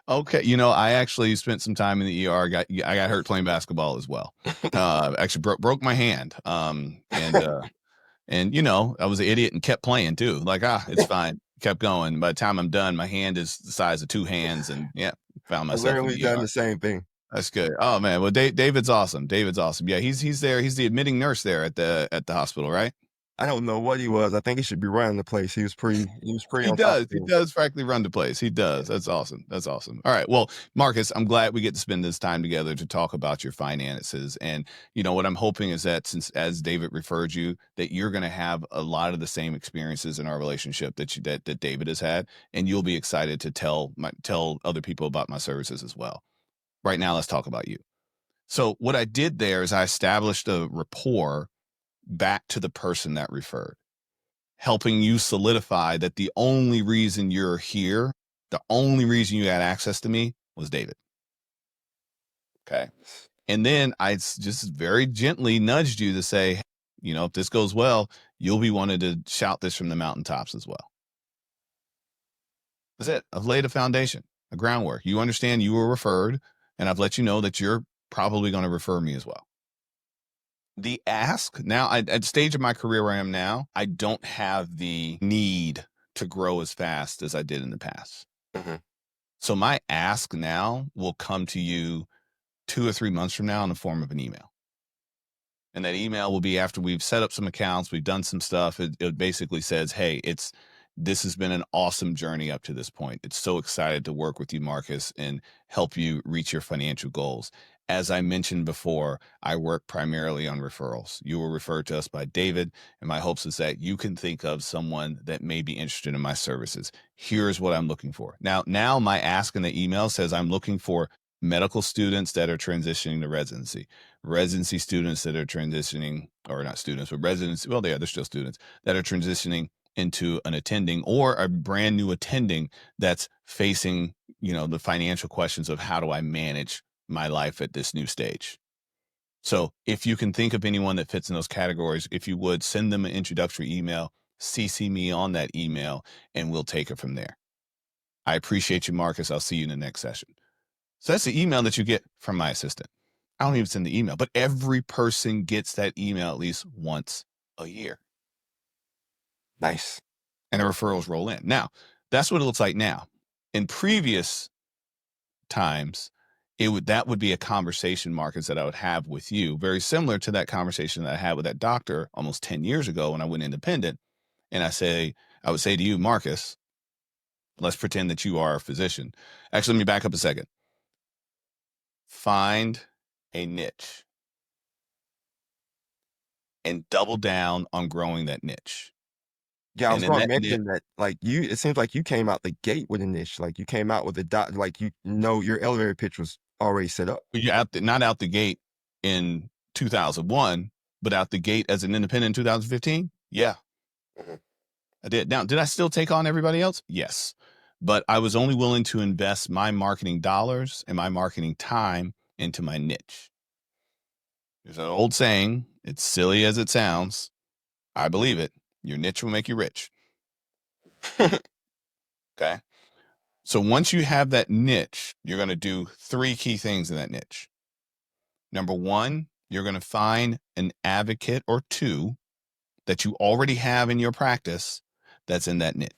Okay. I actually spent some time in the ER. I got hurt playing basketball as well. Actually broke my hand. And I was an idiot and kept playing too. Like, it's fine. Kept going. By the time I'm done, my hand is the size of two hands, and yeah, found I myself in literally the done ER. the same thing. That's good. Oh man, well David's awesome. David's awesome. Yeah, he's there. He's the admitting nurse there at the hospital, right? I don't know what he was. I think he should be running the place. He was pretty He on top does. of He things. does frankly run the place. He does. That's awesome. That's awesome. All right. Well, Marcus, I'm glad we get to spend this time together to talk about your finances. And what I'm hoping is that since as David referred you, that you're going to have a lot of the same experiences in our relationship that David has had, and you'll be excited to tell other people about my services as well. Right now, let's talk about you. So what I did there is I established a rapport back to the person that referred, helping you solidify that the only reason you're here, the only reason you had access to me was David. Okay. And then I just very gently nudged you to say, if this goes well, you'll be wanting to shout this from the mountaintops as well. That's it. I've laid a foundation, a groundwork. You understand you were referred, and I've let you know that you're probably going to refer me as well. The ask now, at the stage of my career where I am now, I don't have the need to grow as fast as I did in the past. Mm-hmm. So my ask now will come to you 2 or 3 months from now in the form of an email. And that email will be after we've set up some accounts, we've done some stuff. It basically says, hey, this has been an awesome journey up to this point. It's so excited to work with you, Marcus, and help you reach your financial goals. As I mentioned before, I work primarily on referrals. You were referred to us by David, and my hopes is that you can think of someone that may be interested in my services. Here's what I'm looking for. Now my ask in the email says I'm looking for medical students that are transitioning to residency students that are transitioning, or not students, but residents. Well, they're still students that are transitioning into an attending, or a brand new attending that's facing, the financial questions of how do I manage my life at this new stage. So if you can think of anyone that fits in those categories, if you would send them an introductory email, CC me on that email, and we'll take it from there. I appreciate you, Marcus. I'll see you in the next session. So that's the email that you get from my assistant. I don't even send the email, but every person gets that email at least once a year. Nice. And the referrals roll in. Now, that's what it looks like now. In previous times, that would be a conversation, Marcus, that I would have with you, very similar to that conversation that I had with that doctor almost 10 years ago when I went independent. And I would say to you, Marcus, let's pretend that you are a physician. Actually, let me back up a second. Find a niche and double down on growing that niche. Yeah, I was And in going to that niche, mention that, like, it seems like you came out the gate with a niche. Like, you came out with a dot, like, your elevator pitch was already set up. you're not out the gate in 2001, but out the gate as an independent in 2015. Yeah, Mhm. I did. Now, did I still take on everybody else? Yes, but I was only willing to invest my marketing dollars and my marketing time into my niche. There's an old saying, it's silly as it sounds. I believe it. Your niche will make you rich. Okay. So once you have that niche, you're going to do 3 key things in that niche. Number 1, you're going to find an advocate or 2 that you already have in your practice that's in that niche.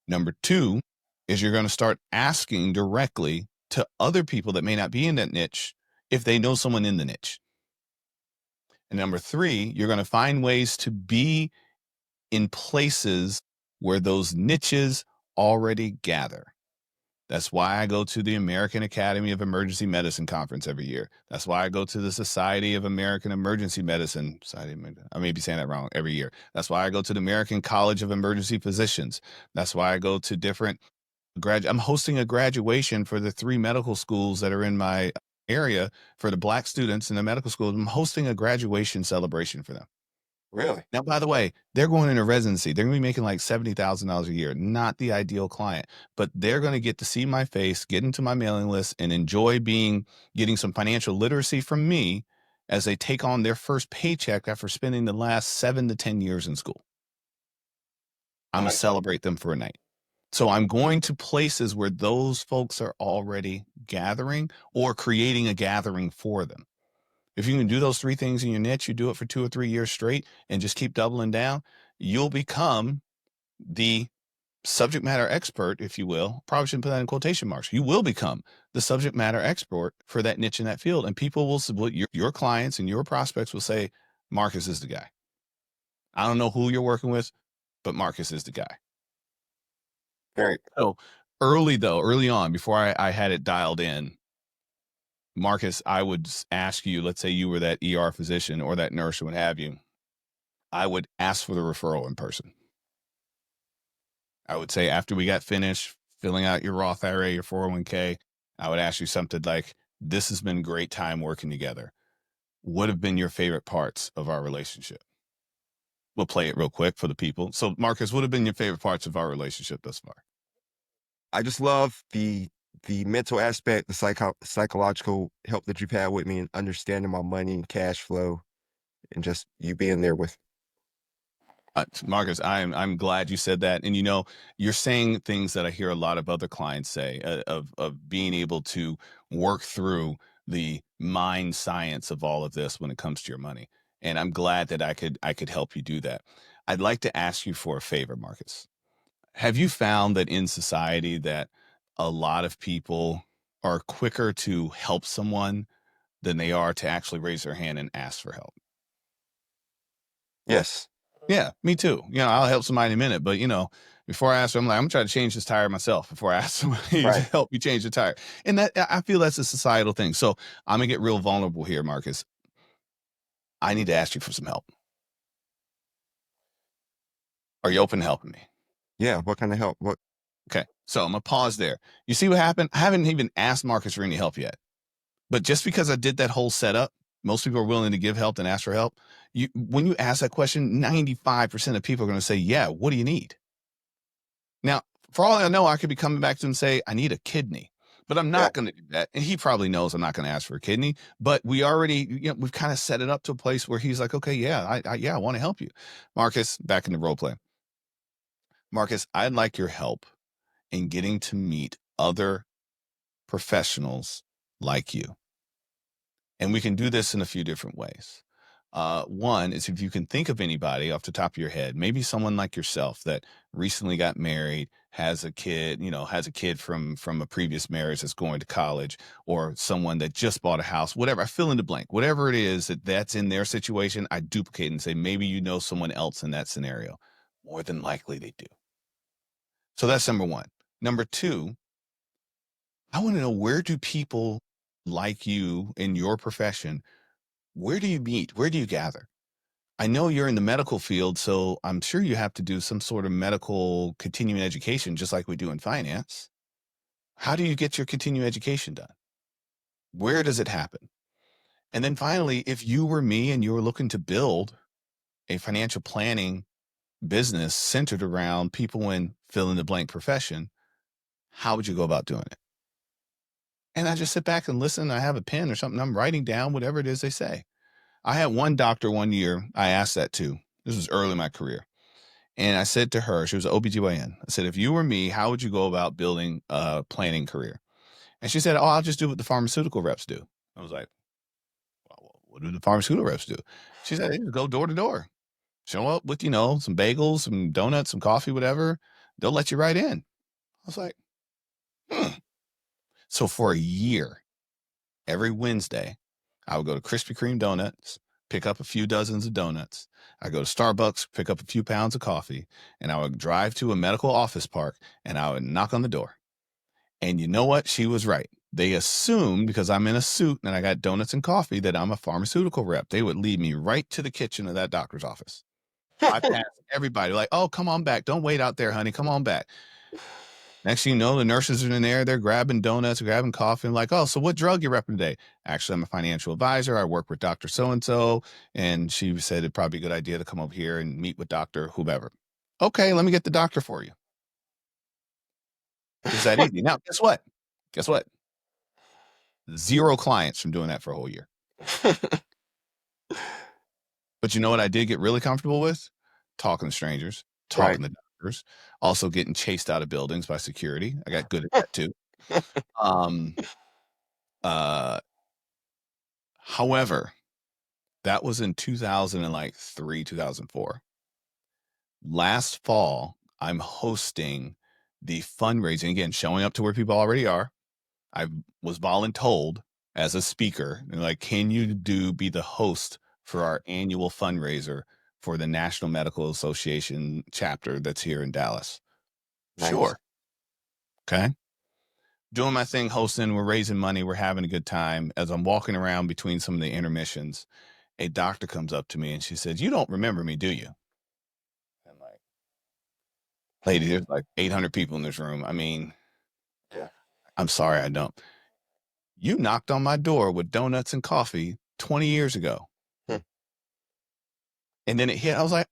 Number 2, is you're going to start asking directly to other people that may not be in that niche if they know someone in the niche. And number three, you're going to find ways to be in places where those niches already gather. That's why I go to the American Academy of Emergency Medicine conference every year. That's why I go to the Society of American Emergency Medicine. I may be saying that wrong, every year. That's why I go to the American College of Emergency Physicians. That's why I go to different I'm hosting a graduation for the 3 medical schools that are in my area for the Black students in the medical school. I'm hosting a graduation celebration for them. Really? Now, by the way, they're going into residency. They're gonna be making like $70,000 a year. Not the ideal client, but they're gonna get to see my face, get into my mailing list, and enjoy getting some financial literacy from me as they take on their first paycheck after spending the last 7 to 10 years in school. I'm gonna celebrate them for a night. So I'm going to places where those folks are already gathering or creating a gathering for them. If you can do those 3 things in your niche, you do it for 2 or 3 years straight and just keep doubling down, you'll become the subject matter expert, if you will. Probably shouldn't put that in quotation marks. You will become the subject matter expert for that niche in that field. And people your clients and your prospects will say, Marcus is the guy. I don't know who you're working with, but Marcus is the guy. Very. So early on, before I had it dialed in, Marcus, I would ask you, let's say you were that ER physician or that nurse or what have you, I would ask for the referral in person. I would say after we got finished filling out your Roth IRA, your 401k, I would ask you something like, this has been a great time working together. What have been your favorite parts of our relationship? We'll play it real quick for the people. So Marcus, what have been your favorite parts of our relationship thus far? I just love the mental aspect, the psychological help that you've had with me and understanding my money and cash flow and just you being there with. Marcus, I'm glad you said that. And you're saying things that I hear a lot of other clients say of being able to work through the mind science of all of this when it comes to your money. And I'm glad that I could help you do that. I'd like to ask you for a favor, Marcus. Have you found that in society that a lot of people are quicker to help someone than they are to actually raise their hand and ask for help? Yes. Yeah, me too. I'll help somebody in a minute, but before I ask them, I'm trying to change this tire myself before I ask somebody to Right. help me change the tire. And that I feel that's a societal thing. So I'm gonna get real vulnerable here, Marcus. I need to ask you for some help. Are you open to helping me? Yeah. What kind of help? What? Okay. So I'm gonna pause there. You see what happened? I haven't even asked Marcus for any help yet. But just because I did that whole setup, most people are willing to give help and ask for help. When you ask that question, 95% of people are going to say, yeah, what do you need? Now, for all I know, I could be coming back to him and say, I need a kidney, but I'm Yeah. not going to do that. And he probably knows I'm not going to ask for a kidney, but we already, we've kind of set it up to a place where he's like, okay, yeah, I want to help you. Marcus, back in the role play. Marcus, I'd like your help in getting to meet other professionals like you. And we can do this in a few different ways. One is if you can think of anybody off the top of your head, maybe someone like yourself that recently got married, has a kid, has a kid from a previous marriage that's going to college, or someone that just bought a house, whatever. I fill in the blank, whatever it is that's in their situation. I duplicate and say maybe you know someone else in that scenario. More than likely they do. So that's number one. Number two, I want to know, where do people like you in your profession, where do you meet? Where do you gather? I know you're in the medical field, so I'm sure you have to do some sort of medical continuing education, just like we do in finance. How do you get your continuing education done? Where does it happen? And then finally, if you were me and you were looking to build a financial planning business centered around people in fill in the blank profession, how would you go about doing it? And I just sit back and listen. I have a pen or something. I'm writing down whatever it is they say. I had one doctor one year, I asked that to. This was early in my career. And I said to her, she was an OBGYN. I said, if you were me, how would you go about building a planning career? And she said, oh, I'll just do what the pharmaceutical reps do. I was like, well, what do the pharmaceutical reps do? She said, hey, go door to door. Show up with, some bagels, some donuts, some coffee, whatever. They'll let you right in. I was like, So for a year, every Wednesday, I would go to Krispy Kreme Donuts, pick up a few dozens of donuts. I go to Starbucks, pick up a few pounds of coffee, and I would drive to a medical office park and I would knock on the door. And you know what? She was right. They assumed because I'm in a suit and I got donuts and coffee that I'm a pharmaceutical rep. They would lead me right to the kitchen of that doctor's office. I passed everybody like, oh, come on back. Don't wait out there, honey. Come on back. Next thing you know, the nurses are in there. They're grabbing donuts, grabbing coffee. And like, oh, so what drug you repping today? Actually, I'm a financial advisor. I work with Dr. So-and-so. And she said it'd probably be a good idea to come over here and meet with Dr. whomever. Okay, let me get the doctor for you. It's that easy. Now, guess what? Guess what? 0 clients from doing that for a whole year. But you know what I did get really comfortable with? Talking to strangers, talking to doctors, also getting chased out of buildings by security. I got good at that too. Um, however, that was in 2003, 2004. Last fall, I'm hosting the fundraising again, showing up to where people already are. I was voluntold as a speaker. They're like, can you be the host for our annual fundraiser for the National Medical Association chapter that's here in Dallas? Nice. Sure. Okay. Doing my thing, hosting, we're raising money, we're having a good time. As I'm walking around between some of the intermissions, a doctor comes up to me and she says, you don't remember me, do you? And like, lady, there's like 800 people in this room. I mean, Yeah. I'm sorry, I don't. You knocked on my door with donuts and coffee 20 years ago. And then it hit. I was like,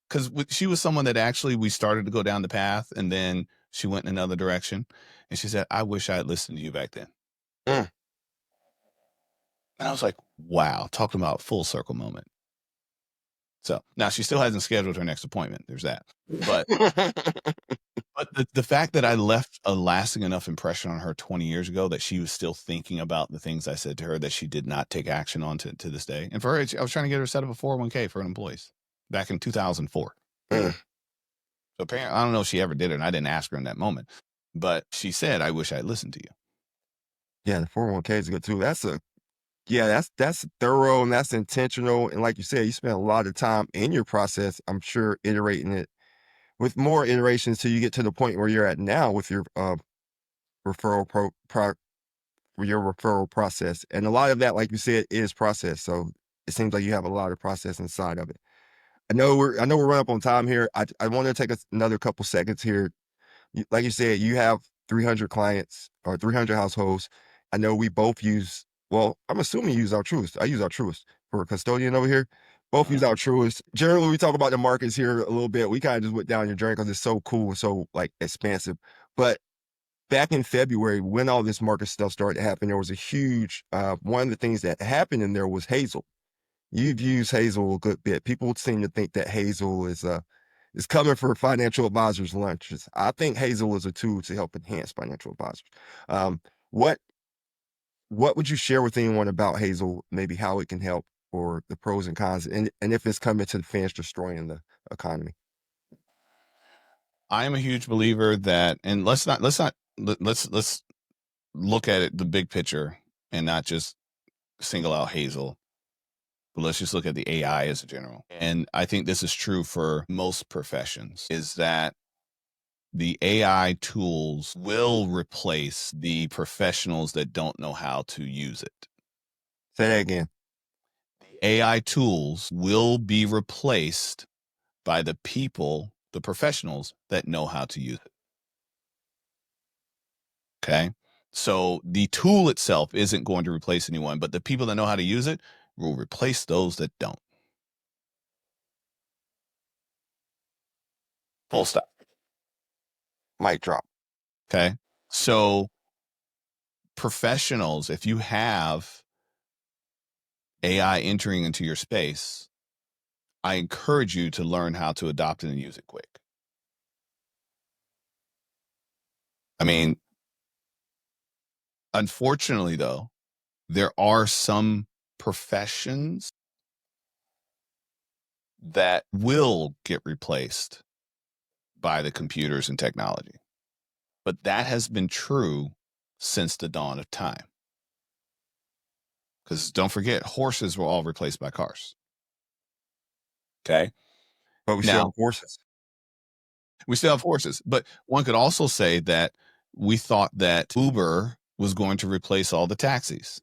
because she was someone that actually we started to go down the path and then she went in another direction. And she said, I wish I had listened to you back then. Mm. And I was like, wow, talking about full circle moment. So now she still hasn't scheduled her next appointment. There's that. But the fact that I left a lasting enough impression on her 20 years ago that she was still thinking about the things I said to her that she did not take action on to this day. And for her, I was trying to get her to set up a 401k for her employees back in 2004. So apparently, I don't know if she ever did it, and I didn't ask her in that moment. But she said, I wish I would listened to you. Yeah, the 401k is good too. That's thorough and that's intentional. And like you said, you spent a lot of time in your process, I'm sure, iterating it with more iterations till you get to the point where you're at now with your referral your referral process. And a lot of that, like you said, is process. So it seems like you have a lot of process inside of it. I know we're running up on time here. I want to take another couple seconds here. Like you said, you have 300 clients or 300 households. I know we both use, well, I'm assuming you use Altruist. I use Altruist for a custodian over here. Both use Altruist. Generally, when we talk about the markets here a little bit, we kind of just went down your journey because it's so cool and so like expansive. But back in February, when all this market stuff started to happen, there was a huge, one of the things that happened in there was Hazel. You've used Hazel a good bit. People seem to think that Hazel is coming for financial advisors' lunches. I think Hazel is a tool to help enhance financial advisors. Um, what what would you share with anyone about Hazel? Maybe how it can help, or the pros and cons, and if it's coming to the fence destroying the economy. I am a huge believer that, and let's look at it the big picture and not just single out Hazel. But let's just look at the AI as a general. And I think this is true for most professions, is that the AI tools will replace the professionals that don't know how to use it. Say that again. AI tools will be replaced by the people, the professionals that know how to use it. Okay. So the tool itself isn't going to replace anyone, but the people that know how to use it will replace those that don't. Full stop. Mic drop. Okay. So professionals, if you have AI entering into your space, I encourage you to learn how to adopt it and use it quick. I mean, unfortunately, though, there are some professions that will get replaced by the computers and technology. But that has been true since the dawn of time. Because don't forget, horses were all replaced by cars. Okay. But we still Now, have horses. we still have horses, but one could also say that we thought that Uber was going to replace all the taxis.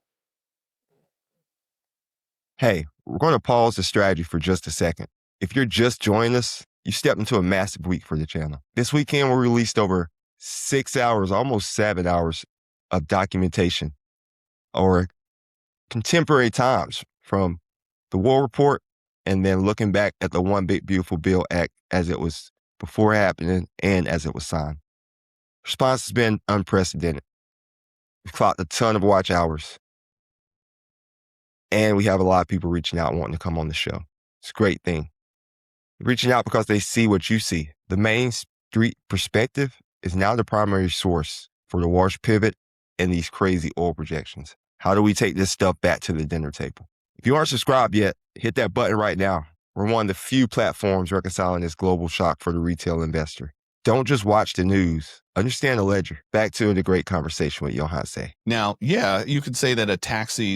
Hey, we're going to pause the strategy for just a second. If you're just joining us, you stepped into a massive week for the channel. This weekend, we released over 6 hours, almost 7 hours of documentation or contemporary times from the War Report and then looking back at the One Big Beautiful Bill Act as it was before happening and as it was signed. Response has been unprecedented. We've clocked a ton of watch hours. And we have a lot of people reaching out wanting to come on the show. It's a great thing. Reaching out because they see what you see. The Main Street perspective is now the primary source for the wash pivot and these crazy oil projections. How do we take this stuff back to the dinner table? If you aren't subscribed yet, hit that button right now. We're one of the few platforms reconciling this global shock for the retail investor. Don't just watch the news. Understand the ledger. Back to the great conversation with Yohance. Now, yeah, you could say that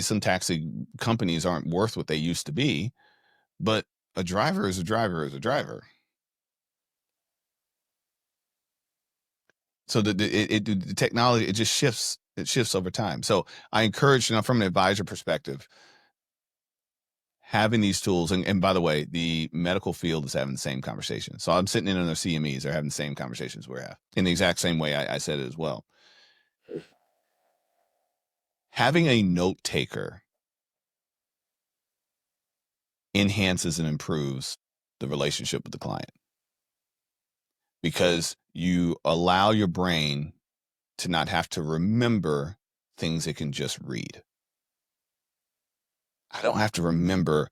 some taxi companies aren't worth what they used to be, but a driver is a driver is a driver. So the technology, it just shifts. It shifts over time. So I encourage, from an advisor perspective, having these tools. And by the way, the medical field is having the same conversation. So I'm sitting in on their CMEs. They're having the same conversations we have in the exact same way I said it as well. Having a note taker enhances and improves the relationship with the client because you allow your brain to not have to remember things it can just read. I don't have to remember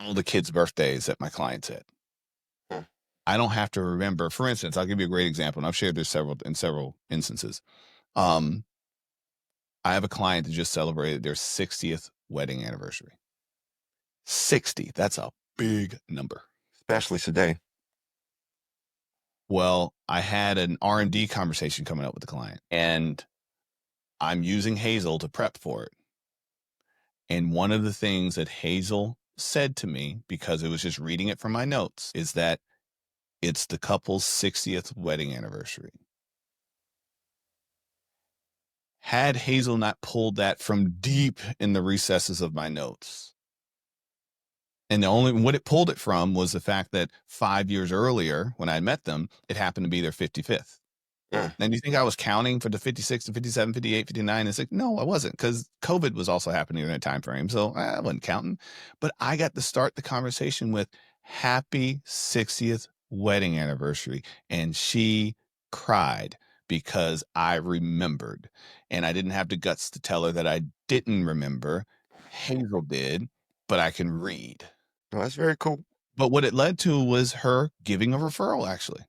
all the kids' birthdays that my client said. I don't have to remember. For instance, I'll give you a great example, and I've shared this in several instances. I have a client that just celebrated their 60th wedding anniversary. 60. That's a big number. Especially today. Well, I had an R&D conversation coming up with the client, and I'm using Hazel to prep for it. And one of the things that Hazel said to me, because it was just reading it from my notes, is that it's the couple's 60th wedding anniversary. Had Hazel not pulled that from deep in the recesses of my notes, and what it pulled it from was the fact that 5 years earlier, when I met them, it happened to be their 55th. And you think I was counting for the 56 to 57, 58, 59? It's like, no, I wasn't, because COVID was also happening in that time frame. So I wasn't counting. But I got to start the conversation with happy 60th wedding anniversary. And she cried because I remembered. And I didn't have the guts to tell her that I didn't remember. Hazel did, but I can read. Well, that's very cool. But what it led to was her giving a referral, actually.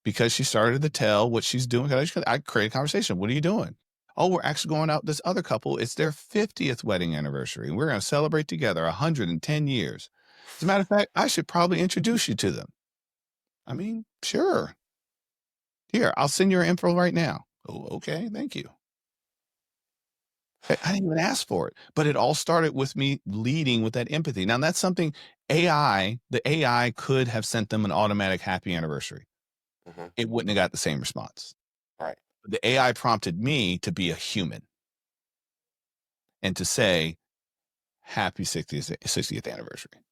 Because she started to tell what she's doing. I created a conversation. What are you doing? Oh, we're actually going out with this other couple. It's their 50th wedding anniversary. We're going to celebrate together 110 years. As a matter of fact, I should probably introduce you to them. I mean, sure. Here, I'll send your info right now. Oh, okay. Thank you. I didn't even ask for it, but it all started with me leading with that empathy. Now, that's something the AI could have sent them an automatic happy anniversary. It wouldn't have got the same response. Right. The AI prompted me to be a human and to say, happy 60th anniversary.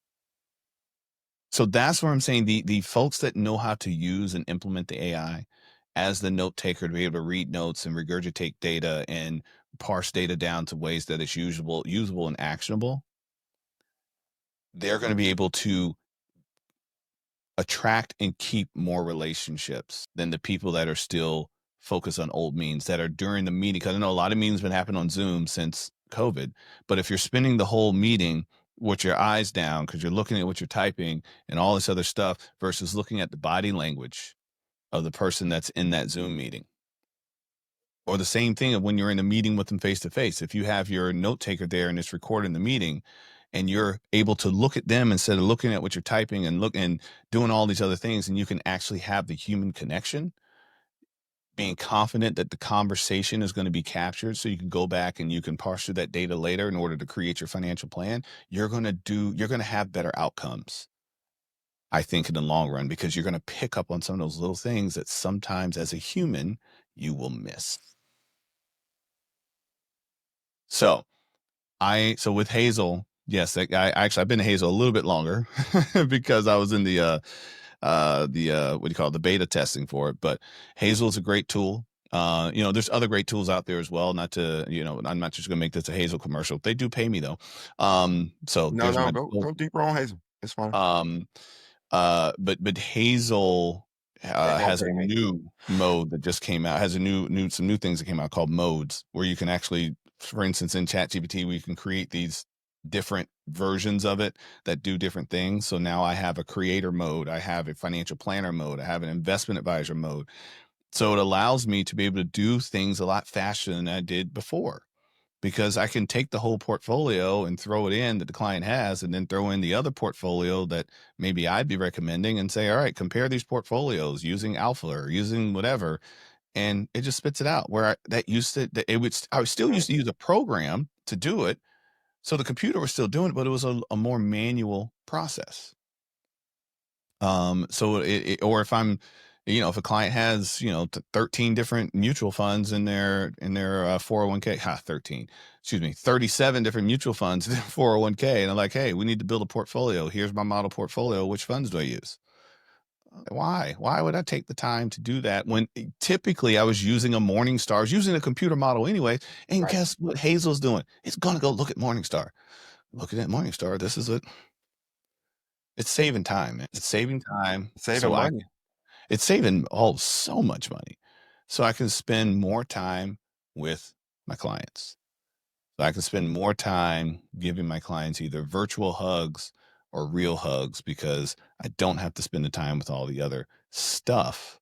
So that's where I'm saying the folks that know how to use and implement the AI as the note taker to be able to read notes and regurgitate data and parse data down to ways that it's usable and actionable, they're going to be able to attract and keep more relationships than the people that are still focused on old means that are during the meeting. Because I know a lot of meetings have been happening on Zoom since COVID, but if you're spending the whole meeting with your eyes down because you're looking at what you're typing and all this other stuff versus looking at the body language of the person that's in that Zoom meeting. Or the same thing of when you're in a meeting with them face to face. If you have your note taker there and it's recording the meeting, and you're able to look at them instead of looking at what you're typing and doing all these other things, and you can actually have the human connection, being confident that the conversation is going to be captured so you can go back and you can parse through that data later in order to create your financial plan, you're going to have better outcomes, I think, in the long run, because you're going to pick up on some of those little things that sometimes as a human you will miss. So so with Hazel, yes, I've been to Hazel a little bit longer because I was in what do you call it, the beta testing for it. But Hazel is a great tool. There's other great tools out there as well. Not to, I'm not just gonna make this a Hazel commercial. They do pay me though. So No, there's no, my go deeper on Hazel. It's fine. but Hazel They don't has a pay me. new mode that just came out. Has some new things that came out called modes, where you can actually, for instance, in ChatGPT, we can create these different versions of it that do different things. So now I have a creator mode, I have a financial planner mode, I have an investment advisor mode. So it allows me to be able to do things a lot faster than I did before, because I can take the whole portfolio and throw it in that the client has, and then throw in the other portfolio that maybe I'd be recommending and say, all right, compare these portfolios using Alpha or using whatever. And it just spits it out, where I was still used to use a program to do it. So the computer was still doing it, but it was a more manual process. So or if I'm, if a client has, 13 different mutual funds in their 401k, 13, excuse me, 37 different mutual funds in their 401k, and I'm like, hey, we need to build a portfolio. Here's my model portfolio. Which funds do I use? Why would I take the time to do that when typically I was using a Morningstar, I was using a computer model anyway? And Right. guess what Hazel's doing? It's gonna go look at Morningstar. Looking at Morningstar, this is it's saving time, man. It's saving time. Saving money. It's saving so much money. So I can spend more time with my clients. So I can spend more time giving my clients either virtual hugs or real hugs, because I don't have to spend the time with all the other stuff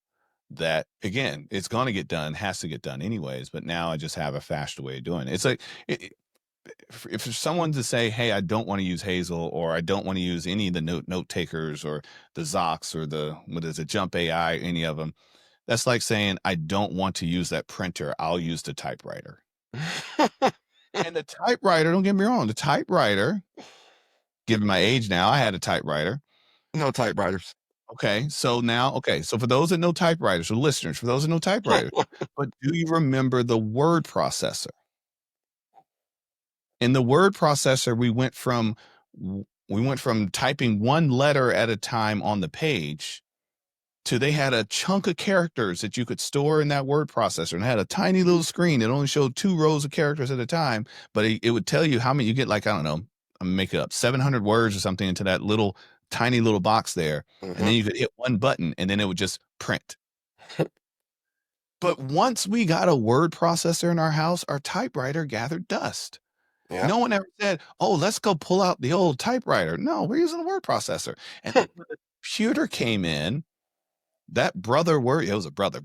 that, again, it's going to get done, has to get done anyways. But now I just have a faster way of doing it. It's like, if someone to say, hey, I don't want to use Hazel, or I don't want to use any of the note takers or the Zox or what is it, Jump AI, any of them, that's like saying, I don't want to use that printer, I'll use the typewriter. And the typewriter, don't get me wrong, the typewriter, given my age now, I had a typewriter. No typewriters. Okay, so for those that know typewriters, or listeners, for those that know typewriters, but do you remember the word processor? In the word processor, we went from typing one letter at a time on the page to they had a chunk of characters that you could store in that word processor, and had a tiny little screen that only showed 2 rows of characters at a time, but it would tell you how many you get, like, I don't know, I'm make it up, 700 words or something into that little tiny little box there, and then you could hit one button and then it would just print. But once we got a word processor in our house, our typewriter gathered dust. Yeah. No one ever said, "Oh, let's go pull out the old typewriter." No, we're using a word processor. And then when the computer came in, it was a brother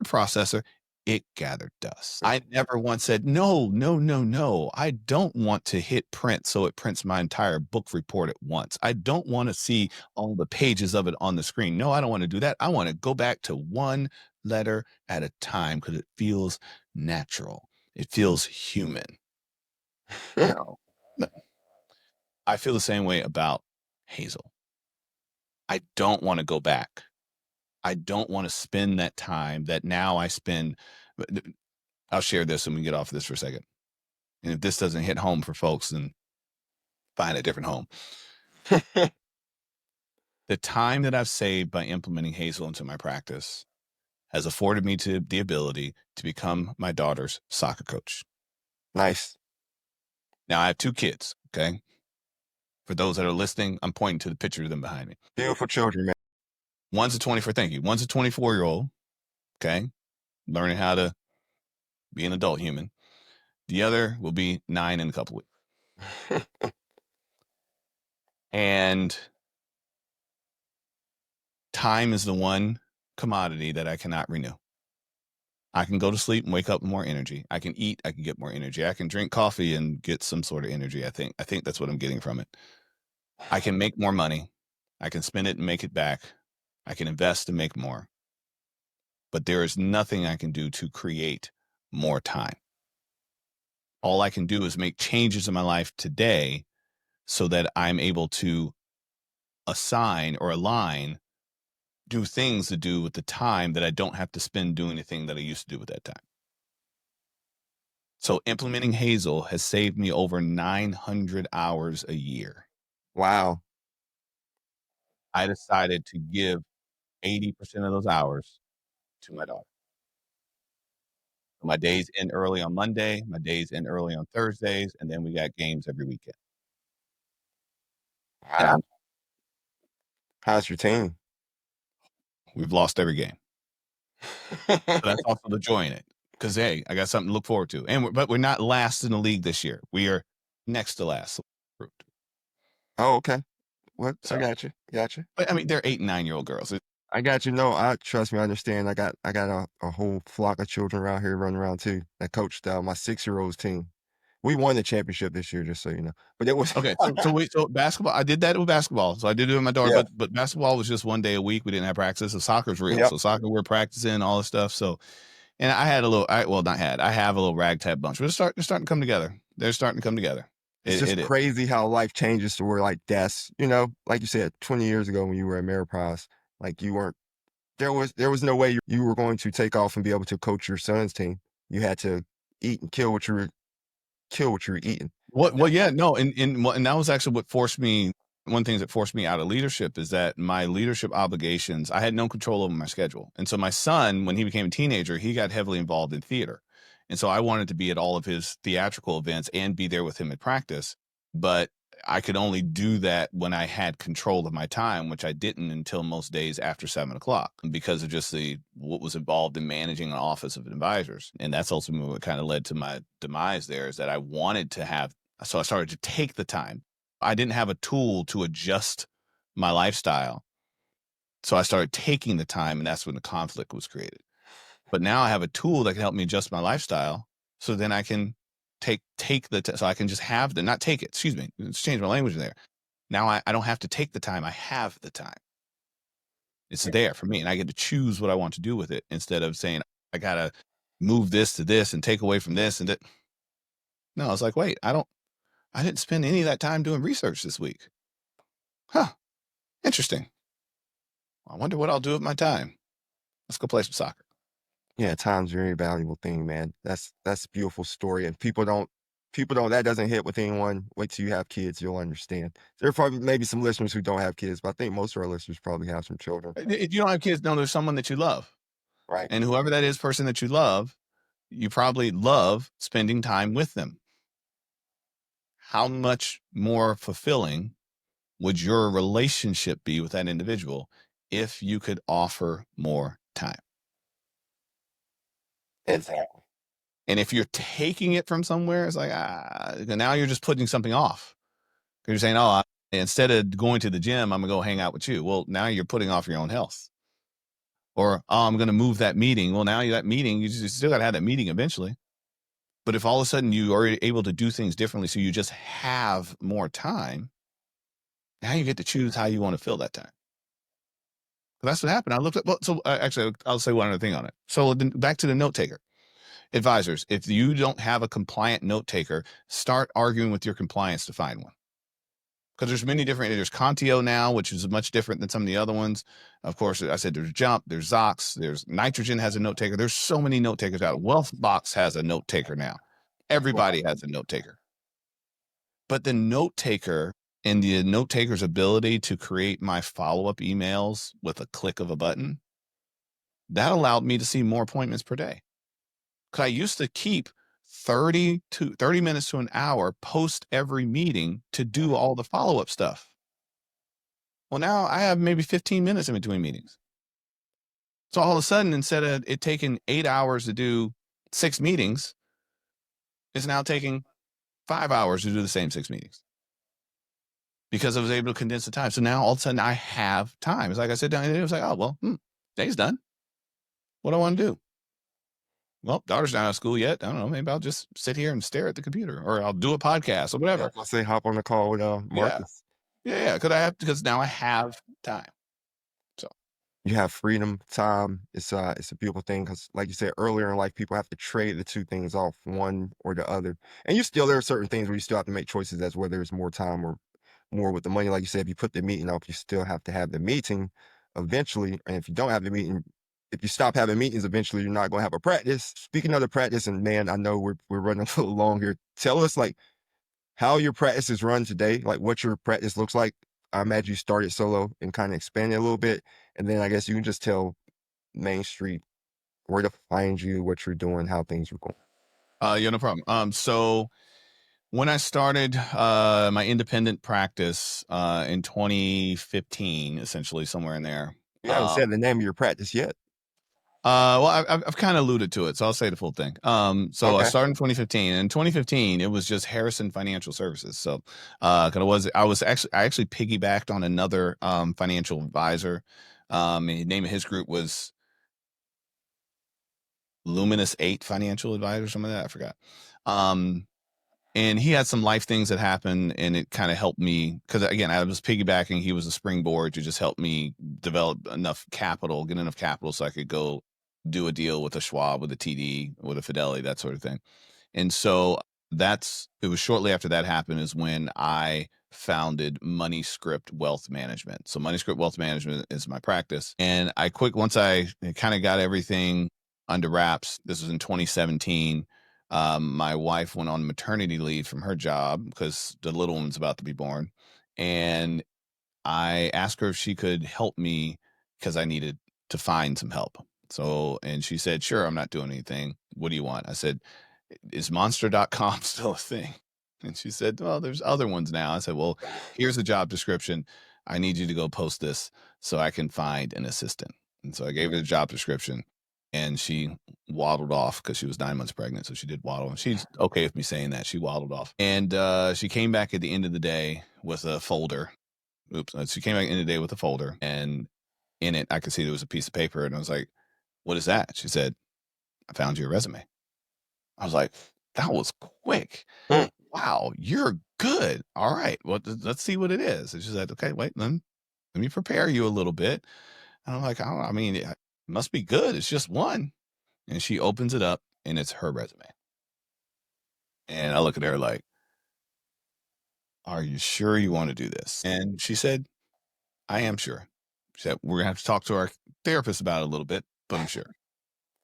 processor, it gathered dust. I never once said, "No, no, no, no. I don't want to hit print so it prints my entire book report at once. I don't want to see all the pages of it on the screen. No, I don't want to do that. I want to go back to one letter at a time, because it feels natural. It feels human." No. No. I feel the same way about Hazel. I don't want to go back. I don't want to spend that time that now I spend. I'll share this and we get off of this for a second. And if this doesn't hit home for folks, then find a different home. The time that I've saved by implementing Hazel into my practice has afforded me the ability to become my daughter's soccer coach. Nice. Now, I have 2 kids, okay? For those that are listening, I'm pointing to the picture of them behind me. Beautiful children, man. One's a 24-year-old, okay? Learning how to be an adult human. The other will be 9 in a couple weeks. And time is the one commodity that I cannot renew. I can go to sleep and wake up with more energy. I can eat, I can get more energy. I can drink coffee and get some sort of energy, I think. I think that's what I'm getting from it. I can make more money. I can spend it and make it back. I can invest and make more. but there is nothing I can do to create more time. All I can do is make changes in my life today so that I'm able to assign or align, do things to do with the time that I don't have to spend doing the thing that I used to do with that time. So implementing Hazel has saved me over 900 hours a year. Wow. I decided to give 80% of those hours to my daughter. My days end early on Monday, my days end early on Thursdays, and then we got games every weekend. And Wow. How's your team? we've lost every game. So that's also the joy in it. Because hey, I got something to look forward to. And but we're not last in the league this year. We are next to last. Oh, okay. What? I So, got you. Got you. but I mean, they're 8 and 9-year-old girls. I got you. No, I trust me. I understand. I got a whole flock of children around here running around too. That coached my 6-year-old's team. We won the championship this year, just so you know. But it was Okay, so basketball. I did that with basketball. So I did it with my daughter, yeah, but basketball was just one day a week. We didn't have practice. So soccer's real. yep. So soccer, we're practicing all this stuff. So, and I had a little. I have a little ragtag bunch. They're starting to come together. They're starting to come together. It's It just is. crazy how life changes to where like that's like you said, 20 years ago when you were at Ameriprise, like you weren't there was no way you were going to take off and be able to coach your son's team. You had to eat and kill what you were eating. What? Well, yeah, no, and that was actually what forced me. One of the things that forced me out of leadership is that my leadership obligations, I had no control over my schedule. And so my son, when he became a teenager, he got heavily involved in theater. And so I wanted to be at all of his theatrical events and be there with him at practice. But I could only do that when I had control of my time, which I didn't until most days after 7 o'clock because of just what was involved in managing an office of advisors. And that's ultimately what kind of led to my demise there is that I wanted to have, so I started to take the time. I didn't have a tool to adjust my lifestyle. So I started taking the time, and that's when the conflict was created. But now I have a tool that can help me adjust my lifestyle. So then I can so I can just have not take it, excuse me, let's change my language there. Now I don't have to take the time. I have the time. It's there for me, and I get to choose what I want to do with it instead of saying, I got to move this to this and take away from this and that. No, it's like, wait, I didn't spend any of that time doing research this week. Huh. Interesting. I wonder what I'll do with my time. Let's go play some soccer. Yeah, time's a very valuable thing, man. That's a beautiful story. And people don't that doesn't hit with anyone. Wait till you have kids, you'll understand. There are probably maybe some listeners who don't have kids, but I think most of our listeners probably have some children. If you don't have kids, no, there's someone that you love. Right. And whoever that is, person that you love, you probably love spending time with them. How much more fulfilling would your relationship be with that individual if you could offer more time? Exactly. And if you're taking it from somewhere, it's like, now you're just putting something off. You're saying, instead of going to the gym, I'm going to go hang out with you. Well, now you're putting off your own health. Or, I'm going to move that meeting. Well, now that meeting, you still got to have that meeting eventually. But if all of a sudden you are able to do things differently, so you just have more time, now you get to choose how you want to fill that time. So that's what happened. I looked at, actually, I'll say one other thing on it. So then back to the note taker. Advisors, if you don't have a compliant note taker, start arguing with your compliance to find one. Because there's Contio now, which is much different than some of the other ones. Of course, I said there's Jump, there's Zox, there's Nitrogen has a note taker. There's so many note takers out. Wealthbox has a note taker now. Everybody has a note taker. But the note taker and the note taker's ability to create my follow-up emails with a click of a button, that allowed me to see more appointments per day. Because I used to keep 30 minutes to an hour post every meeting to do all the follow-up stuff. Well, now I have maybe 15 minutes in between meetings. So all of a sudden, instead of it taking 8 hours to do 6 meetings, it's now taking 5 hours to do the same 6 meetings. Because I was able to condense the time. So now all of a sudden I have time. It's like I sit down and it was like, oh, well, day's done. What do I want to do? Well, daughter's not out of school yet. I don't know. Maybe I'll just sit here and stare at the computer, or I'll do a podcast or whatever. I'll say hop on the call with Marcus. Yeah. Because now I have time. So you have freedom, time. It's a beautiful thing because, like you said earlier in life, people have to trade the two things off, one or the other. And there are certain things where you still have to make choices as whether it's more time or more with the money. Like you said, if you put the meeting off, you still have to have the meeting eventually. And if you don't have the meeting, if you stop having meetings, eventually you're not going to have a practice. Speaking of the practice, and man, I know we're running a little long here. Tell us like how your practices run today, like what your practice looks like. I imagine you started solo and kind of expanded a little bit. And then I guess you can just tell Main Street where to find you, what you're doing, how things are going. Yeah, no problem. So when I started my independent practice in 2015, essentially somewhere in there. You haven't said the name of your practice yet. Well, I've kind of alluded to it, so I'll say the full thing. So I Okay. started in 2015, and in 2015 it was just Harrison Financial Services. So, kind of I actually piggybacked on another financial advisor. And the name of his group was Luminous 8 Financial Advisor, something like that. I forgot. And he had some life things that happened, and it kind of helped me because again, I was piggybacking. He was a springboard to just help me develop enough capital, get enough capital so I could go do a deal with a Schwab, with a TD, with a Fidelity, that sort of thing. And so it was shortly after that happened is when I founded MoneyScript Wealth Management. So MoneyScript Wealth Management is my practice. And once I kind of got everything under wraps, this was in 2017. My wife went on maternity leave from her job because the little one's about to be born. And I asked her if she could help me because I needed to find some help. So, and she said, sure, I'm not doing anything. What do you want? I said, is monster.com still a thing? And she said, well, there's other ones now. I said, well, here's the job description. I need you to go post this so I can find an assistant. And so I gave her the job description and she waddled off because she was 9 months pregnant. So she did waddle. And she's okay with me saying that. She waddled off. And she came back at the end of the day with a folder. She came back in the day with a folder, and in it, I could see there was a piece of paper, and I was like, what is that? She said, I found your resume. I was like, that was quick. Hmm. Wow, you're good. All right. Well, let's see what it is. And she said, okay, wait, let me prepare you a little bit. And I'm like, I mean, it must be good. It's just one. And she opens it up, and it's her resume. And I look at her like, are you sure you want to do this? And she said, I am sure. She said, we're going to have to talk to our therapist about it a little bit, but I'm sure.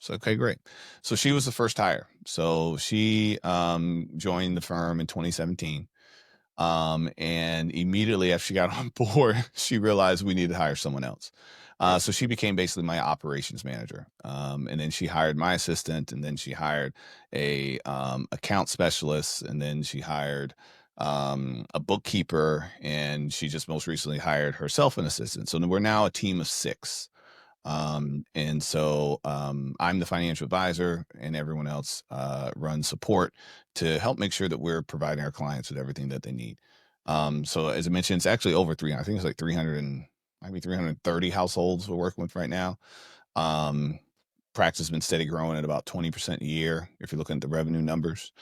So, okay, great. So she was the first hire. So she joined the firm in 2017. And immediately after she got on board, she realized we needed to hire someone else. So she became basically my operations manager. And then she hired my assistant, and then she hired a account specialist, and then she hired a bookkeeper, and she just most recently hired herself an assistant. So we're now a team of 6. And so I'm the financial advisor, and everyone else runs support to help make sure that we're providing our clients with everything that they need. So as I mentioned, it's actually over 300. I think it's like 300 and maybe 330 households we're working with right now. Practice has been steady growing at about 20% a year if you're looking at the revenue numbers.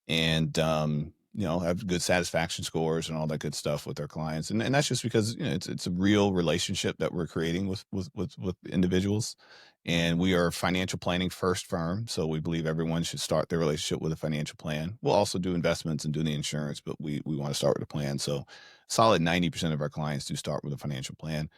And have good satisfaction scores and all that good stuff with our clients, and that's just because it's a real relationship that we're creating with individuals, and we are a financial planning first firm, so we believe everyone should start their relationship with a financial plan. We'll also do investments and do the insurance, but we want to start with a plan. So solid 90% of our clients do start with a financial plan.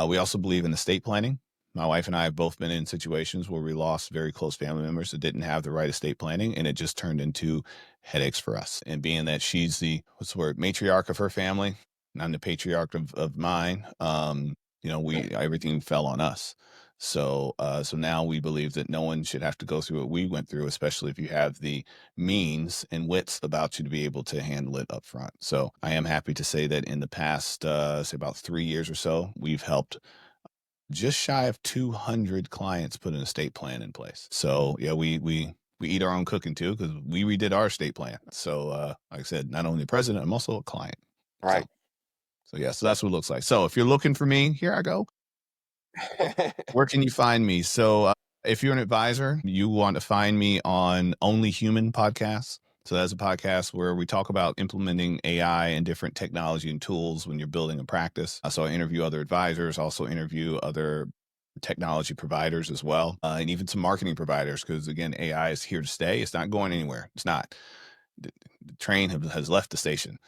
We also believe in estate planning. My wife and I have both been in situations where we lost very close family members that didn't have the right estate planning, and it just turned into headaches for us. And being that she's the matriarch of her family, and I'm the patriarch of mine, everything fell on us. So now we believe that no one should have to go through what we went through, especially if you have the means and wits about you to be able to handle it up front. So I am happy to say that in the past, say about 3 years or so, we've helped just shy of 200 clients put an estate plan in place. So yeah, we eat our own cooking too, because we redid our estate plan. So like I said, not only the president, I'm also a client. Right. So yeah, so that's what it looks like. So if you're looking for me, here I go. Where can you find me? So if you're an advisor, you want to find me on Only Human Podcasts. So that's a podcast where we talk about implementing AI and different technology and tools when you're building a practice. So I interview other advisors, also interview other technology providers as well, and even some marketing providers, because again, AI is here to stay. It's not going anywhere. It's not. The train has left the station.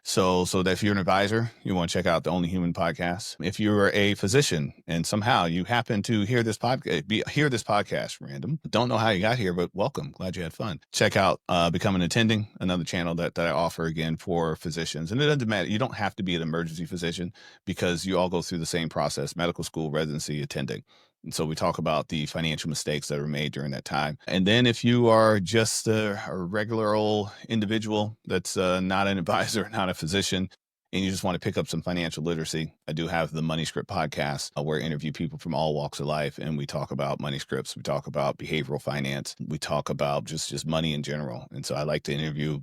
So that if you're an advisor, you want to check out the Only Human podcast. If you're a physician and somehow you happen to hear this podcast random, don't know how you got here, but welcome. Glad you had fun. Check out Become an Attending, another channel that I offer again for physicians. And it doesn't matter. You don't have to be an emergency physician because you all go through the same process: medical school, residency, attending. And so we talk about the financial mistakes that are made during that time. And then if you are just a regular old individual that's not an advisor, not a physician, and you just want to pick up some financial literacy, I do have the Money Script podcast where I interview people from all walks of life. And we talk about money scripts. We talk about behavioral finance. We talk about just money in general. And so I like to interview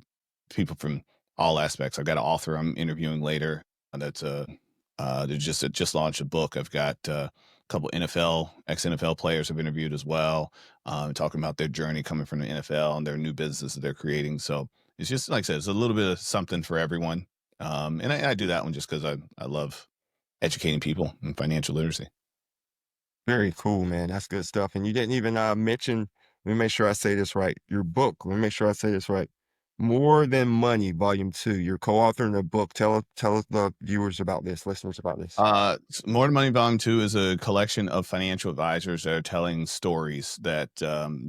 people from all aspects. I've got an author I'm interviewing later that's they just launched a book. I've got couple NFL, ex-NFL players I've interviewed as well, talking about their journey coming from the NFL and their new business that they're creating. So it's just, like I said, it's a little bit of something for everyone. And I do that one just because I love educating people in financial literacy. Very cool, man. That's good stuff. And you didn't even mention, let me make sure I say this right. Your book, let me make sure I say this right. More Than Money, Volume 2. You're co-authoring a book. Tell the viewers about this, listeners about this. More Than Money Volume 2 is a collection of financial advisors that are telling stories that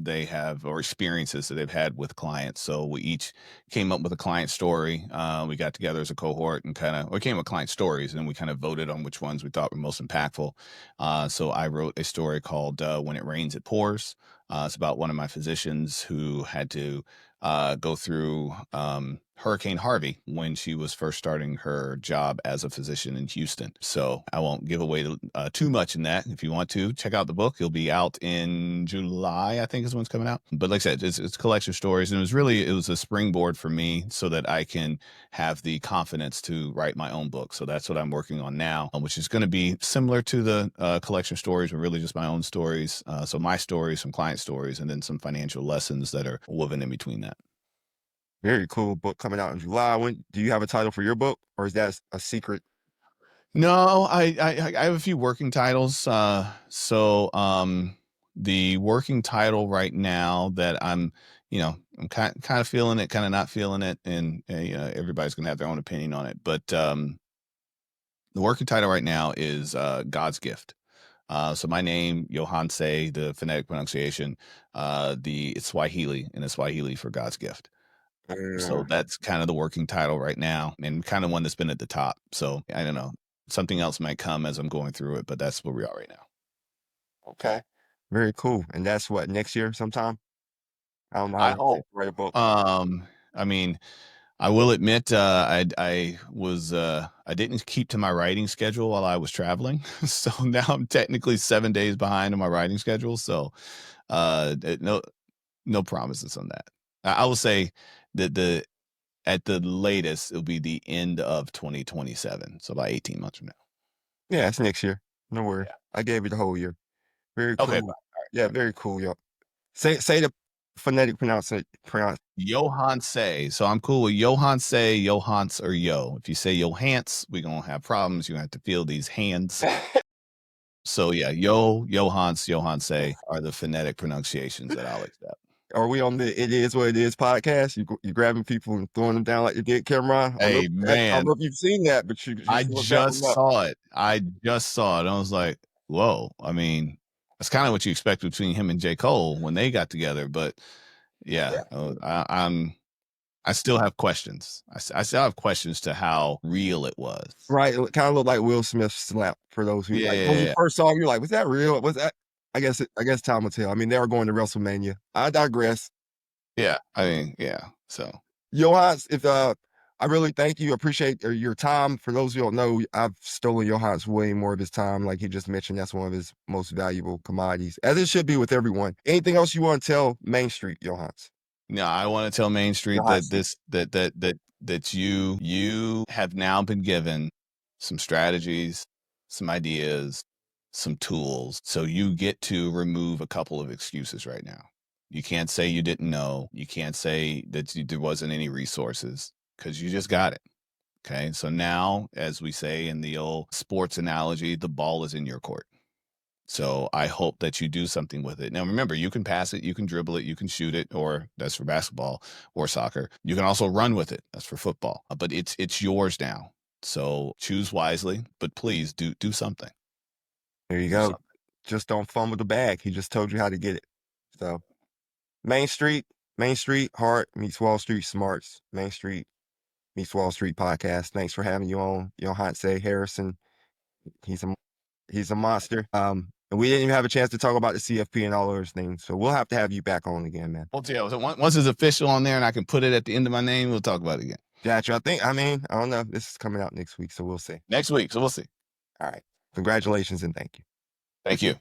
they have, or experiences that they've had with clients. So we each came up with a client story. We got together as a cohort and we came up with client stories, and we kind of voted on which ones we thought were most impactful. So I wrote a story called When It Rains, It Pours. It's about one of my physicians who had to go through Hurricane Harvey when she was first starting her job as a physician in Houston. So I won't give away too much in that. If you want to check out the book, it'll be out in July, I think is when it's coming out. But like I said, it's a collection of stories, and it was a springboard for me so that I can have the confidence to write my own book. So that's what I'm working on now, which is going to be similar to the collection of stories, but really just my own stories. So my stories, some client stories, and then some financial lessons that are woven in between that. Very cool book coming out in July. When do you have a title for your book, or is that a secret? No, I have a few working titles. The working title right now that I'm kind of feeling it, kind of not feeling it, and everybody's gonna have their own opinion on it. But the working title right now is God's Gift. So my name, Yohance, the phonetic pronunciation, it's Swahili, and it's Swahili for God's Gift. So that's kind of the working title right now, and kind of one that's been at the top. So I don't know. Something else might come as I'm going through it, but that's where we are right now. Okay. Very cool. And that's what, next year sometime? I don't know how I long it takes hope. to write a book. I mean, I will admit, I didn't keep to my writing schedule while I was traveling, so now I'm technically 7 days behind on my writing schedule. So, no promises on that. I will say that at the latest, it'll be the end of 2027, so about 18 months from now. Yeah, it's next year. No worry. Yeah. I gave you the whole year. Very Okay. cool. Yeah, very cool, yo. Say the phonetic pronounce. Yohance. So I'm cool with Yohance, Yohance, or Yo. If you say Yohance, we're gonna have problems. You have to feel these hands. So yeah, Yohance, Yohance are the phonetic pronunciations that I'll accept. Are we on the It Is What It Is podcast? You grabbing people and throwing them down like you did, Cameron? Hey I don't man, know if you've seen that, but you I should look that one just up. saw it. I was like, whoa. I mean, that's kind of what you expect between him and J. Cole when they got together. But yeah, I still have questions. I still have questions to how real it was. Right, it kinda looked like Will Smith's slap for those who like, when you Yeah, first saw him, you're like, "Was that real? Was that?" I guess time will tell. I mean, they are going to WrestleMania. I digress. yeah. I mean, yeah. So Yohance, if, I really thank you, appreciate, your time. For those who don't know, I've stolen Yohance way more of his time. Like he just mentioned, that's one of his most valuable commodities, as it should be with everyone. Anything else you wanna tell Main Street, Yohance? no, I want to tell Main Street that Yohance. you have now been given some strategies, some ideas, some tools. So you get to remove a couple of excuses right now. You can't say you didn't know. You can't say that there wasn't any resources because you just got it. Okay. So now, as we say in the old sports analogy, the ball is in your court. So I hope that you do something with it. Now, remember, you can pass it, you can dribble it, you can shoot it, or that's for basketball or soccer. You can also run with it. That's for football. But it's yours now. So choose wisely, but please do something. There you Do go. something. Just don't fumble the bag. He just told you how to get it. So Main Street, Heart meets Wall Street Smarts. Main Street meets Wall Street podcast. Thanks for having you on, Yohance Harrison. He's a monster. And we didn't even have a chance to talk about the CFP and all those things. So we'll have to have you back on again, man. Well, yeah, so once it's official on there and I can put it at the end of my name, we'll talk about it again. Gotcha. I don't know. This is coming out next week, so we'll see. Next week, so we'll see. All right. Congratulations and thank you. Thank you.